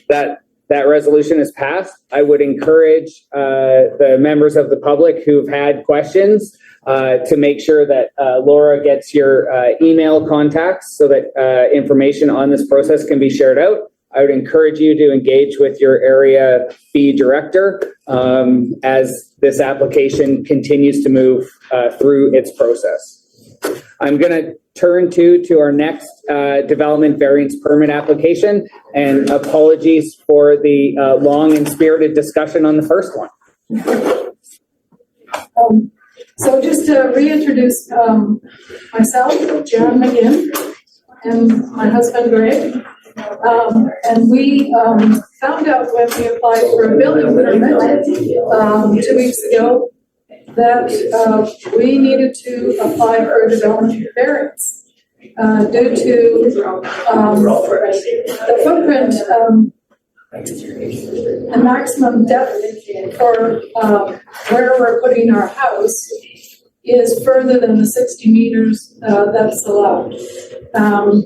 That resolution is passed. I would encourage the members of the public who've had questions to make sure that Laura gets your email contacts so that information on this process can be shared out. I would encourage you to engage with your Area B director as this application continues to move through its process. I'm going to turn to our next development variance permit application, and apologies for the long and spirited discussion on the first one. So just to reintroduce myself, Jan McGinn, and my husband Greg. And we found out when we applied for a building permit 2 weeks ago that we needed to apply for a development variance due to the footprint, the maximum depth for where we're putting our house is further than the 60 meters that's allowed.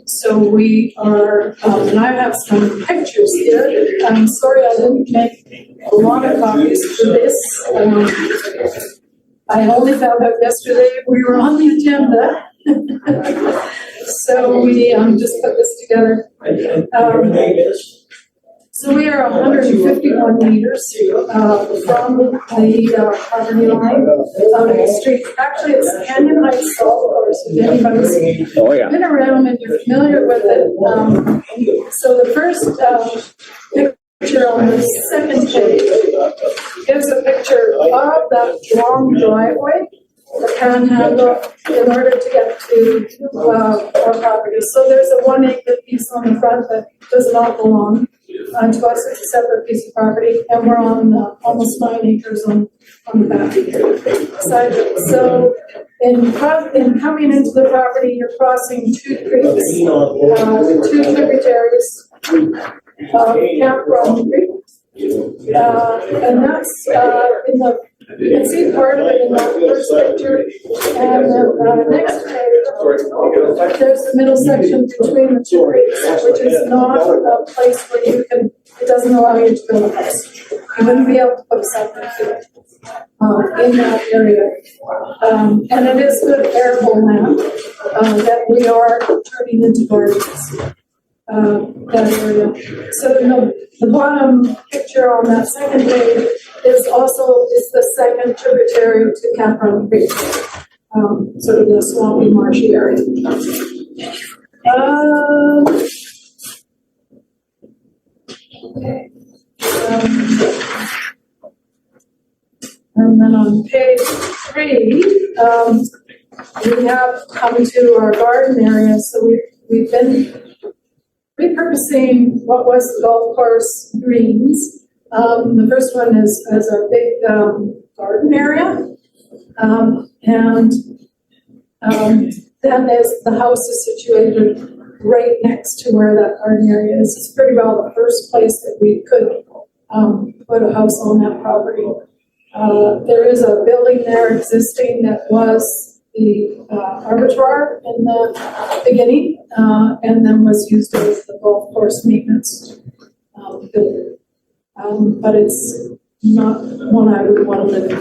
So we are, and I have some pictures here. I'm sorry I didn't make a lot of copies for this. I only found out yesterday we were on the agenda. So we just put this together. So we are 151 meters from the property line on the street. Actually, it's Canyon Heights Golf Course, if anybody's been around and you're familiar with it. So the first picture on the second page gives a picture of that long driveway, the panhandle, in order to get to our property. So there's a 1 acre piece on the front that does not belong to us. It's a separate piece of property, and we're on almost 9 acres on the back side. So in coming into the property, you're crossing 2 creeks, 2 tributaries, Camp Run Creek. And that's in the You can see part of it in that first picture. And the next page, there's the middle section between the two creeks, which is not a place where you can, it doesn't allow you to build a house. You wouldn't be able to put something in that area. And it is good arable land that we are turning into gardens. That area. So the bottom picture on that second page is the second tributary to Capron Creek, sort of the swampy marshy area. Okay. And then on page 3, we have come to our garden area. So we've been repurposing what was the golf course greens. The first one is a big garden area. Then the house is situated right next to where that garden area is. It's pretty well the first place that we could put a house on that property. There is a building there existing that was the arbitrage in the beginning, and then was used as the golf course maintenance building. But it's not one I would want to live in.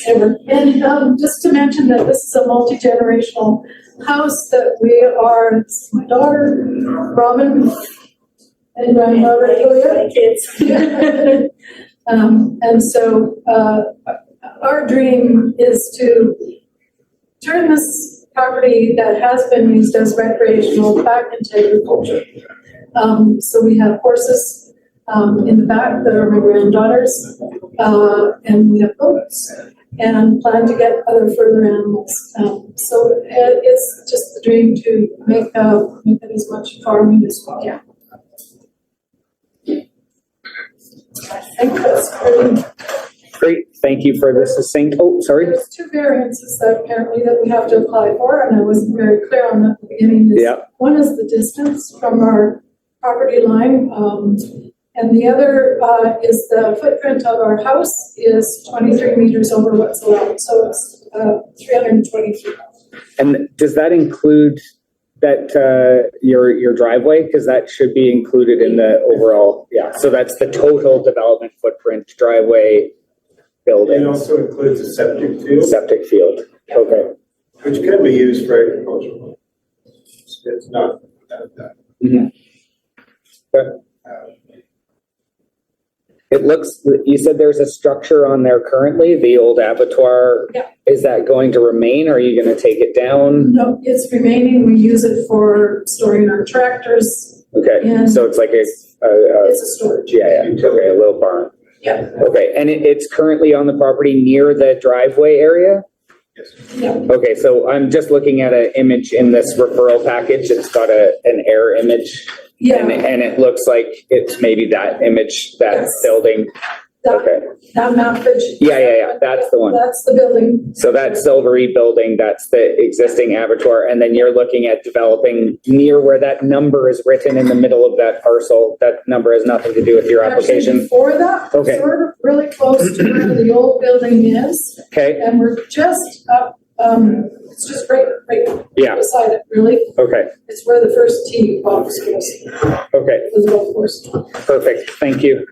Ever. And just to mention that this is a multi-generational house that we are, this is my daughter, Robin, and grandmother Julia. Kids. And so our dream is to turn this property that has been used as recreational back into agriculture. So we have horses in the back that are my granddaughters, and we have goats, and plan to get other further animals. So it's just the dream to make it as much farming as we can. I think that's pretty. Great, thank you for the succinct, sorry. There's 2 variances that apparently that we have to apply for, and I wasn't very clear on that at the beginning. One is the distance from our property line, and the other is the footprint of our house is 23 meters over what's allowed, so it's 323. And does that include that your driveway? Because that should be included in the overall, so that's the total development footprint, driveway, building. It also includes a septic field. Septic field, okay. Which can be used for agricultural. It's not without that. Mm-hmm. It looks, you said there's a structure on there currently, the old abattoir. Yeah. Is that going to remain? Or are you going to take it down? No, it's remaining. We use it for storing our tractors. Okay, And so it's like it's a storage. okay, a little barn. Yeah. Okay, and it's currently on the property near the driveway area? Yeah. Okay, so I'm just looking at an image in this referral package. It's got an air image. Yeah. And it looks like it's maybe that image, that Yes. building. Okay. That map that Yeah, that's the one. That's the building. So that silvery building, that's the existing abattoir, and then you're looking at developing near where that number is written in the middle of that parcel. That number has nothing to do with your Actually, application. before that, Okay. sort of really close to where the old building is, Okay, and we're just up, it's just right yeah, beside it, really. okay, It's where the first tee box goes, okay, the golf course. perfect, thank you.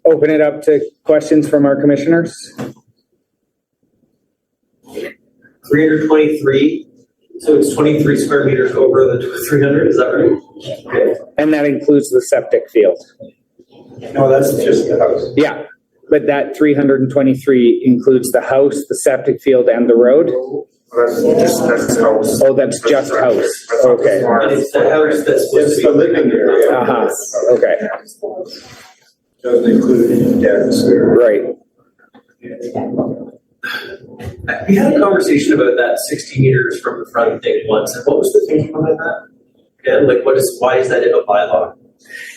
Open it up to questions from our commissioners. 323, so it's 23 square meters over the 300, is that right? Okay. And that includes the septic field. No, that's just the house. Yeah, but that 323 includes the house, the septic field, and the road? That's house. Oh, that's just house, okay. And it's the house that's supposed It's to the be. living area. Uh-huh, okay, Doesn't include any decks or. right. We had a conversation about that 60 meters from the front thing once, and what was the thinking behind that? Again, like why is that in a bylaw?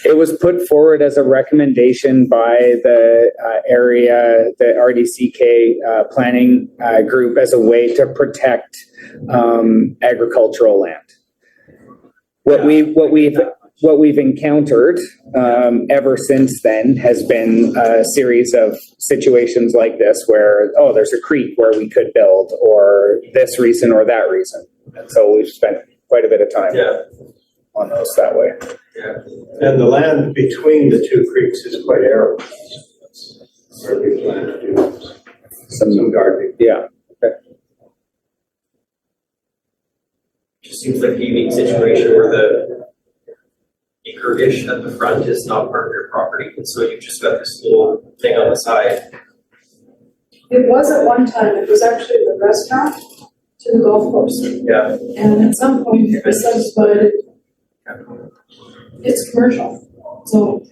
It was put forward as a recommendation by the the RDCK planning group as a way to protect agricultural land. What we've what we've encountered ever since then has been a series of situations like this where, oh, there's a creek where we could build, or this reason or that reason. And so we've spent quite a bit of time on those that way. And the land between the two creeks is quite arable. That's where we plan to do some gardening. Yeah. Okay. Just seems like a unique situation where the acre-ish at the front is not part of your property, and so you've just got this little thing on the side. It was at one time, it was actually the restaurant to the golf course. Yeah. And at some point, it was subdivided. It's commercial, so.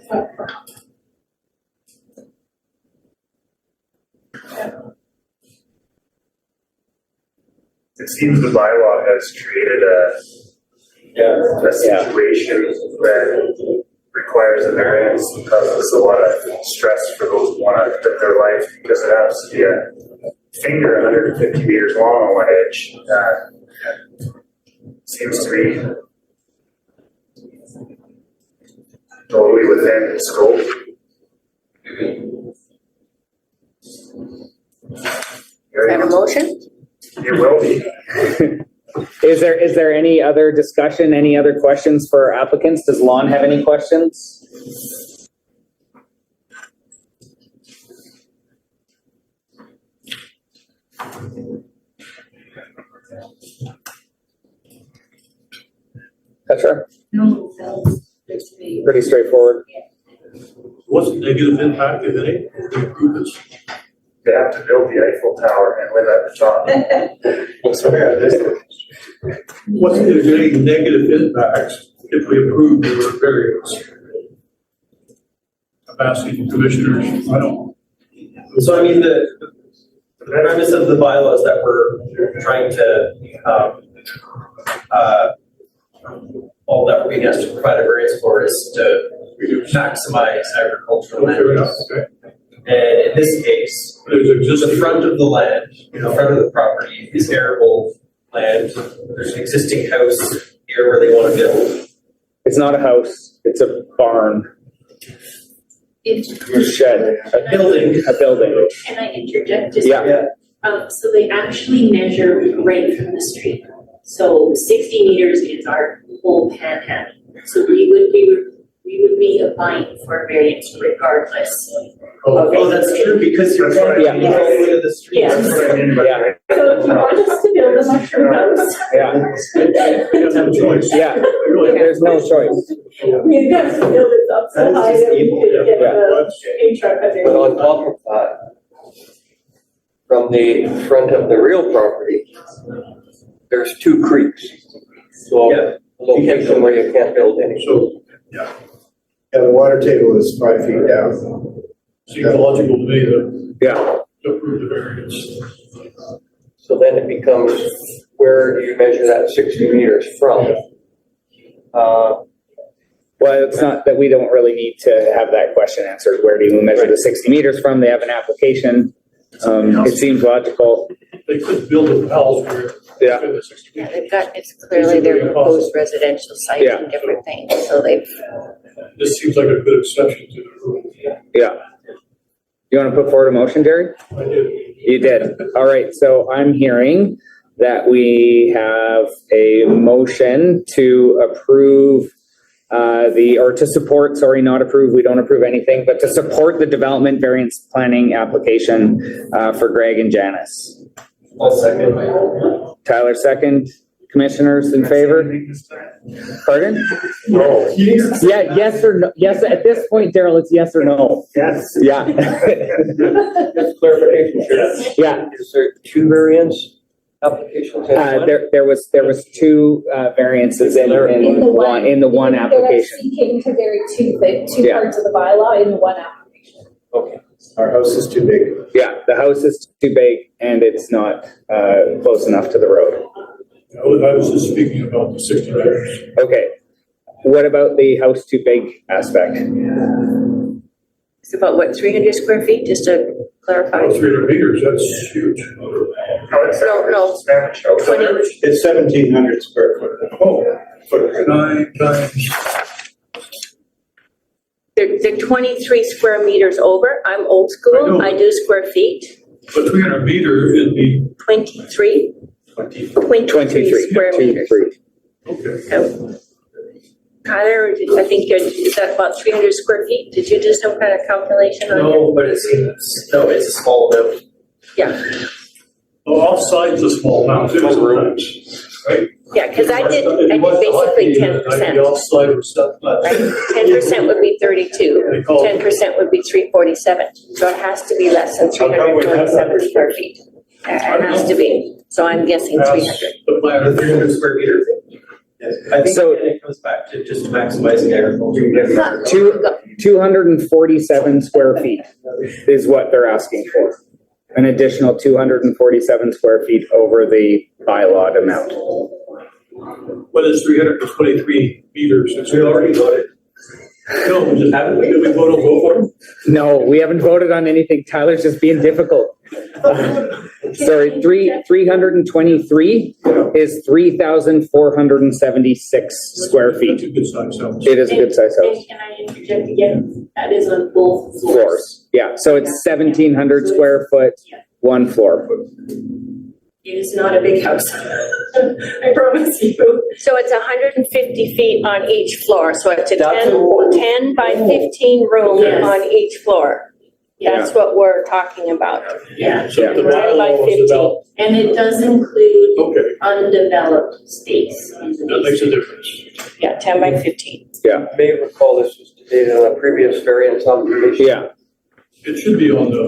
It seems the bylaw has created a situation that requires a variance and causes a lot of stress for those who want to live their life, because it has to be a finger 150 meters long on one edge. Seems to be totally within the scope. Is that a motion? It will be. Is there any other discussion, any other questions for applicants? Does Lon have any questions? That's right. No, that's Pretty straightforward. What's the negative impact, if any, of the improvements? They have to build the Eiffel Tower and live at the top. What's the negative impacts if we approve the variance? I'm asking commissioners, I don't. So I mean, the premise of the bylaws that we're trying to, all that we're being asked to provide a variance for is to maximize agricultural land use. Okay. And in this case, the front of the land, the front of the property is arable land. There's an existing house here where they want to build. It's not a house, it's a barn, It's a shed, A building. a building. Can I interject just? Yeah. So they actually measure right from the street. So 60 meters is our whole panhandle. So we would be applying for a variance regardless. Oh, that's true, because you're That's what I all mean. the way to the street. Yeah. That's what I mean by Yeah. So if you want us to build a mushroom house, Yeah, We don't have a choice. yeah, there's no choice. we've got to build it up so high that we could get a truck up there. But on top of that, from the front of the real property, there's two creeks. So Yeah. a location where you can't build any. So, yeah, the water table is 5 feet down. Seems logical to me Yeah, to approve the variance. So then it becomes, where do you measure that 60 meters from? well, it's not that we don't really need to have that question answered. Where do you measure the 60 meters from? They have an application. It seems logical. They could build a house where. Yeah. within the 60 Yeah, feet. they've got, it's clearly their proposed residential site Yeah. and different things, so they've, This seems like a good exception to the rule. Yeah. You want to put forward a motion, Jerry? I did. You did. All right, so I'm hearing that we have a motion to approve to support, sorry, not approve, we don't approve anything, but to support the development variance planning application for Greg and Janice. I'll second. Tyler, second. Commissioners in favor? Pardon? No. Yeah, yes or no? Yes, at this point, Daryl, it's yes or no. Yes. Yeah. Just clarification, sure. Yeah. Is there two variance applications in one? There was two variances in the one They're application. seeking to vary two Yeah. parts of the bylaw in the one application. Okay. Our house is too big. Yeah, the house is too big and it's not close enough to the road. I was just speaking about the 60 meters. Okay. What about the house too big aspect? it's about what, 300 square feet, just to clarify? 300 meters, that's huge. No, no. 20. It's 1,700 square foot. Oh, 9 times 23 square meters over. I'm old school. I do square feet. But 300 meter is the 23. 23 square meters. okay. Tyler, I think is that about 300 square feet? Did you do some kind of calculation on it? No, but it seems, no, it's a small amount. Yeah, Well, offside's a small amount too sometimes, right? yeah, because I did basically 10%. The offside was stuff, but. Right? 10% would be 32, 10% would be 347. So it has to be less than 347 square feet. It has to be. So I'm guessing 300. The plan of 300 square meters? I think So- it comes back to just maximizing agriculture. 247 square feet is what they're asking for. An additional 247 square feet over the bylaw amount. What is 323 meters? It's We already voted. No, we just haven't, did we vote for it? No, we haven't voted on anything. Tyler's just being difficult. Sorry, 323 is 3,476 square That's feet. a good size house. It is a good size house. And can I interject again? That is on both floors. Floors, yeah, so it's 1,700 square foot, one floor. It is not a big house. I promise you. So it's 150 feet on each floor. So it's a That's 10 by 15 room Yes. on each floor. That's what we're talking about. Yeah. So the 10 by bylaw was 15. about, And it does include okay, undeveloped space. that makes a difference. Yeah, 10 by 15. You may recall this was debated on a previous variance observation. Yeah, It should be on the,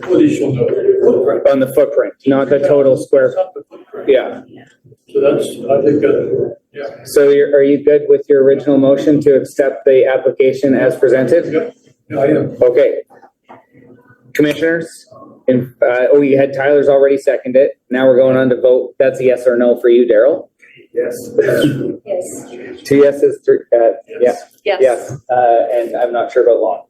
what is on the footprint? on the footprint, not the total square, yeah. So that's, I think that, yeah. So are you good with your original motion to accept the application as presented? Yeah, I am. Okay. Commissioners, you had Tyler's already seconded. Now we're going on to vote. That's a yes or no for you, Daryl? Yes. Yes. 2 yeses, 3, yeah, Yes. yes, and I'm not sure about Lon.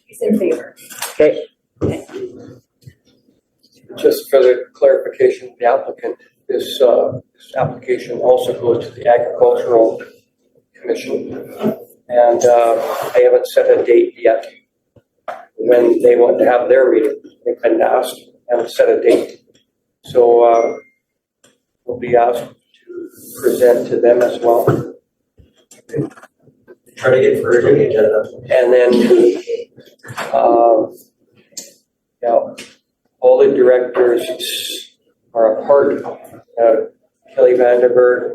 He's in favor. Okay, Just for the clarification, of the applicant, this application also goes to the Agricultural Commission. And I haven't set a date yet when they want to have their meeting. They've been asked, haven't set a date. So we'll be asked to present to them as well. Try to get further to the agenda. And then, all the directors are a part, Kelly Vanderberg,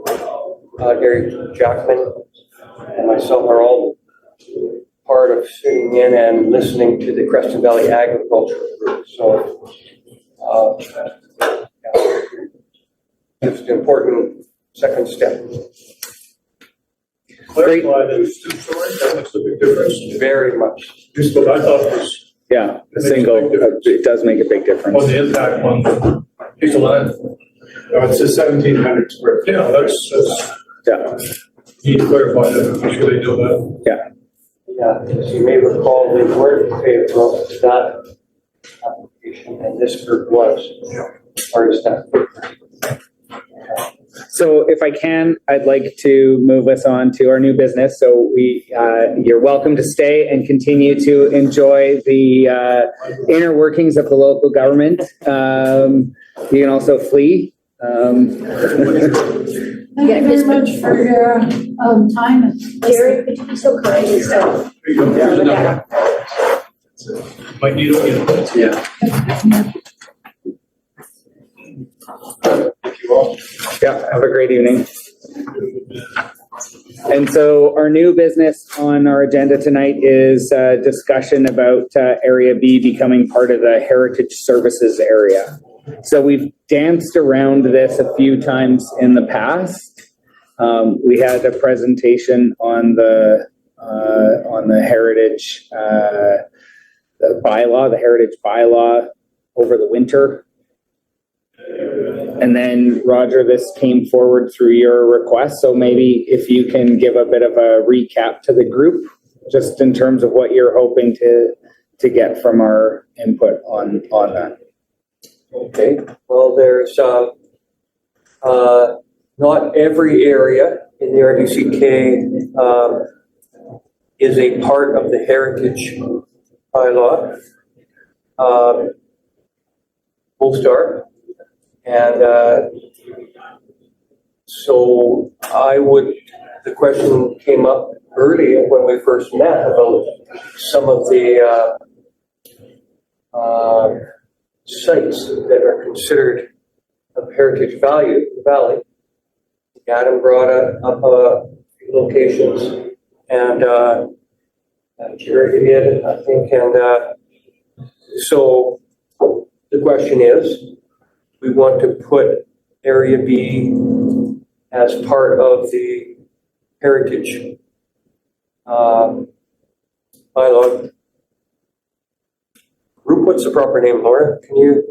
Gary Jackman, and myself are all part of sitting in and listening to the Creston Valley Agriculture Group. So, it's an important second step. Clarify those two stories, that makes a big difference. Very much. Just what I thought was yeah, the single, it does make a big on difference. the impact on the piece of land. It's a 1,700 square feet. Yeah, that's, Yeah, need to clarify that, make sure they know that. Yeah, as you may recall, we weren't in favor of that application, and this group was, as far as that. so if I can, I'd like to move us on to our new business. So you're welcome to stay and continue to enjoy the inner workings of the local government. You can also flee. Thank you very much for your time. Jerry, could you be so kind and so? There you go. Here's another one. Might need it again. Yeah. Thank you all. Yeah, have a great evening. And so our new business on our agenda tonight is a discussion about Area B becoming part of the Heritage Services area. So we've danced around this a few times in the past. We had a presentation on the heritage the bylaw, the heritage bylaw over the winter. And then Roger, this came forward through your request. So maybe if you can give a bit of a recap to the group, just in terms of what you're hoping to get from our input on that. Okay, well, there's not every area in the RDCK, is a part of the heritage bylaw. Most are. And so the question came up early when we first met about some of the sites that are considered of heritage value in the valley. Adam brought up a few locations, and Jerry did, I think, and so the question is, we want to put Area B as part of the heritage bylaw group. What's the proper name, Laura? Can you?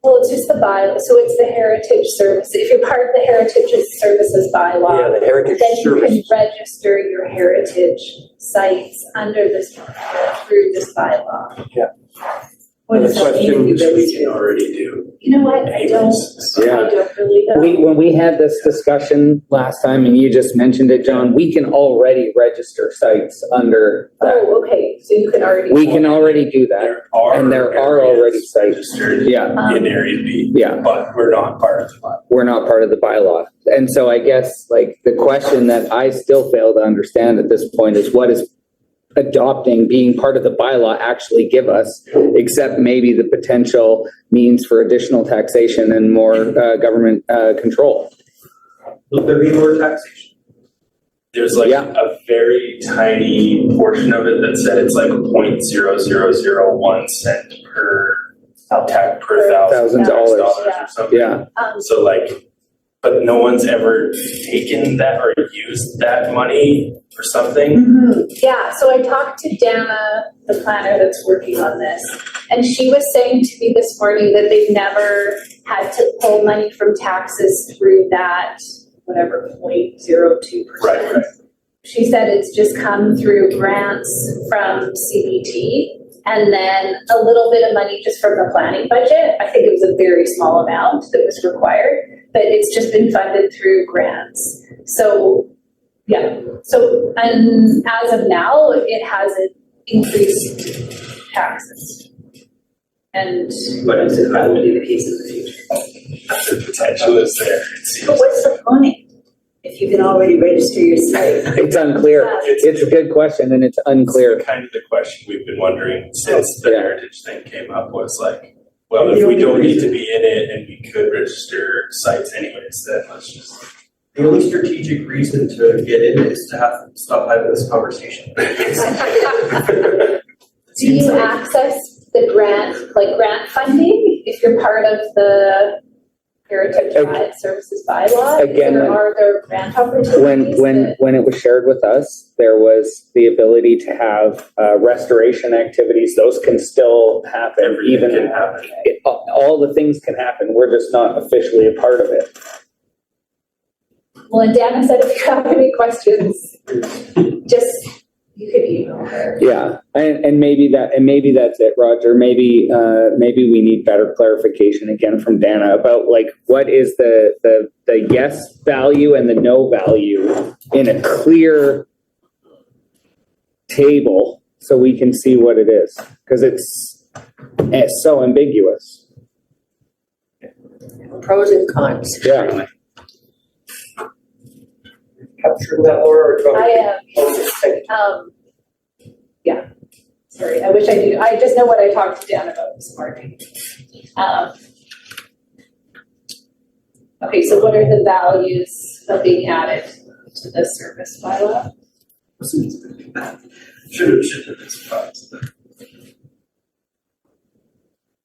Well, it's just the bylaw, so it's the heritage service. If you're part of the heritage services bylaw, Yeah, the heritage then you services. can register your heritage sites under this, through this bylaw. Yeah. What The does that question mean? We can already do. You know what, I don't really know. When we had this discussion last time, and you just mentioned it, John, we can already register sites under that. Oh, okay, so you can already. We can already do that, and there are already sites. Registered Yeah, in Area B. yeah. But we're not part of the bylaw. We're not part of the bylaw. And so I guess like the question that I still fail to understand at this point is what is adopting being part of the bylaw actually give us, except maybe the potential means for additional taxation and more government control. Will there be more taxation? There's like a very tiny portion of it that said it's like 0.0001 cent per tax per $1,000 or something. Yeah. So like, but no one's ever taken that or used that money for something. Mm-hmm. Yeah, so I talked to Dana, the planner that's working on this, and she was saying to me this morning that they've never had to pull money from taxes through that, whatever, 0.02%. Right. She said it's just come through grants from CBT and then a little bit of money just from the planning budget. I think it was a very small amount that was required, but it's just been funded through grants. So, yeah. So, and as of now, it hasn't increased taxes. And But that will be the case in the future. The potential is there, it seems. But what's the point if you can already register your site? It's unclear. It's a good question and it's unclear. Kind of the question we've been wondering since the heritage thing came up was like, well, if we don't need to be in it and we could register sites anyways, then let's just. The only strategic reason to get in it is to have stop having this conversation. do you access the grant funding if you're part of the Heritage Services bylaw? Again, are there grant opportunities? When it was shared with us, there was the ability to have restoration activities. Those can still happen. Everything can happen. All the things can happen. We're just not officially a part of it. Well, and Dana said if you have any questions, just, you could email her. Yeah, and maybe that's it, Roger. Maybe we need better clarification again from Dana about like what is the yes value and the no value in a clear table so we can see what it is, because it's so ambiguous. Pros and cons. Yeah. Capturing that, Laura, or I am. Yeah, sorry, I wish I knew. I just know what I talked to Dan about this morning. Okay, so what are the values of being added to the service bylaw? Should have been surprised.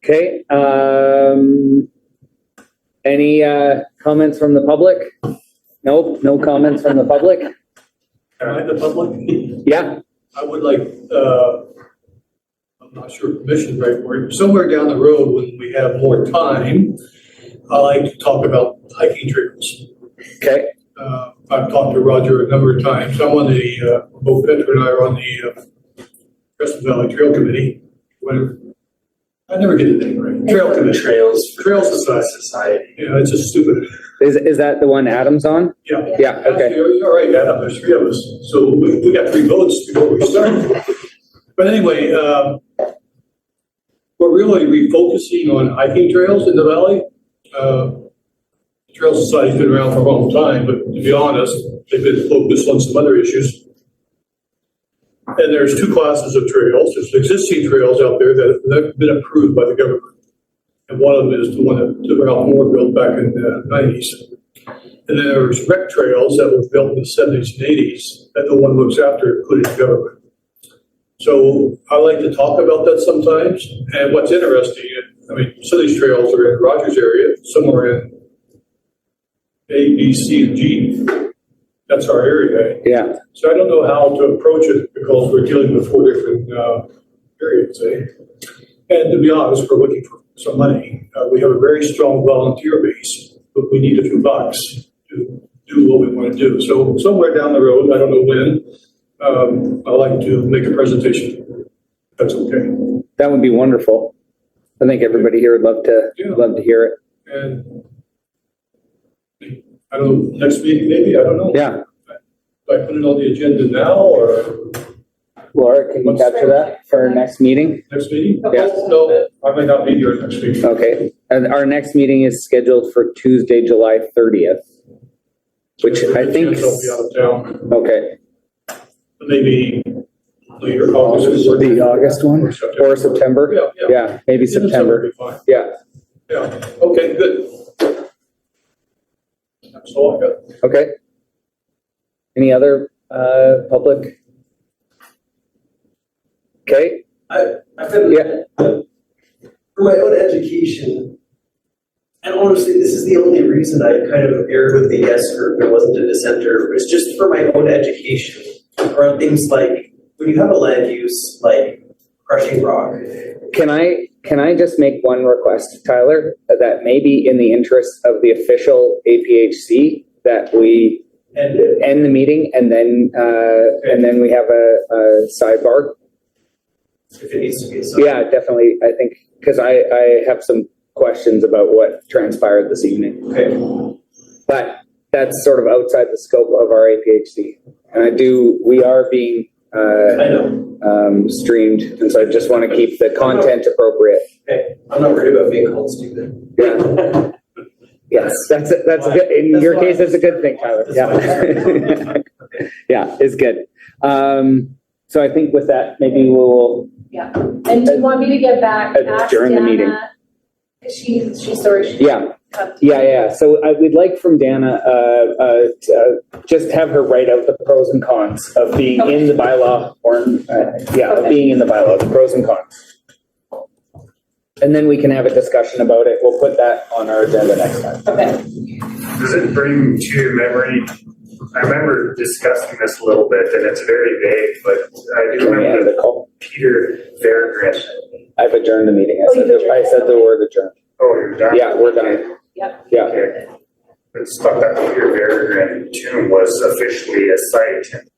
Okay, any comments from the public? Nope, no comments from the public? Am I the public? Yeah. I would like, I'm not sure permission right for it, somewhere down the road when we have more time, I like to talk about hiking trails. Okay. I've talked to Roger a number of times. I'm on the, both Petra and I are on the Crescent Valley Trail Committee, whatever. I never get the name right. Trail Commission. Trail Society. Yeah, it's just stupid. Is that the one Adam's on? Yeah. Yeah, okay. Actually, you're right, Adam, there's three of us, so we got 3 votes before we start. But anyway, we're really refocusing on hiking trails in the valley. Trail Society's been around for a long time, but to be honest, they've been focused on some other issues. And there's 2 classes of trails. There's existing trails out there that have been approved by the government. And one of them is the one that Ralph Moore built back in the 90s. And then there's rec trails that were built in the 70s and 80s that no one looks after, including the government. So I like to talk about that sometimes. And what's interesting, I mean, some of these trails are in Rogers area, some are in A, B, C, and G. That's our area. Yeah. So I don't know how to approach it because we're dealing with 4 different areas. And to be honest, we're looking for some money. We have a very strong volunteer base, but we need a few bucks to do what we want to do. So somewhere down the road, I don't know when, I'd like to make a presentation. That's okay. That would be wonderful. I think everybody here would love to hear it. And I don't know, next meeting maybe, I don't know. Yeah. Do I put it on the agenda now or? Laura, can you capture that for our next meeting? Next meeting? Yeah. No, I might not be here next meeting. Okay. And our next meeting is scheduled for Tuesday, July 30th, which I think. I'll be out of town. Okay. Maybe later, August. The August one or September? Yeah, maybe September. Yeah. Yeah, okay, good. That's all I got. Okay. Any other public? Okay. For my own education, and honestly, this is the only reason I kind of erred with the yes group and wasn't a dissenter, was just for my own education around things like when you have a land use like crushing rock. Can I just make one request, Tyler, that maybe in the interest of the official APHC that we end the meeting and then we have a sidebar. If it needs to be a sidebar. Yeah, definitely. I think because I have some questions about what transpired this evening. Okay. But that's sort of outside the scope of our APHC. And we are being streamed, and so I just want to keep the content appropriate. Okay, I'm not worried about being called stupid. Yeah. Yes, that's good. In your case, that's a good thing, Tyler. Yeah. Yeah, it's good. So I think with that, maybe we'll. Yeah, and do you want me to get back? During the meeting. She's sorry. Yeah. So we'd like from Dana, just have her write out the pros and cons of being in the bylaw of being in the bylaw, the pros and cons. And then we can have a discussion about it. We'll put that on our agenda next time. Okay. Does it bring to your memory? I remember discussing this a little bit, and it's very vague, but I do remember Peter Vergren. I've adjourned the meeting. I said the word adjourned. Oh, you're done? Yeah, we're done. Yep. Yeah. Okay. It's thought that Peter Vergren tomb was officially a site, and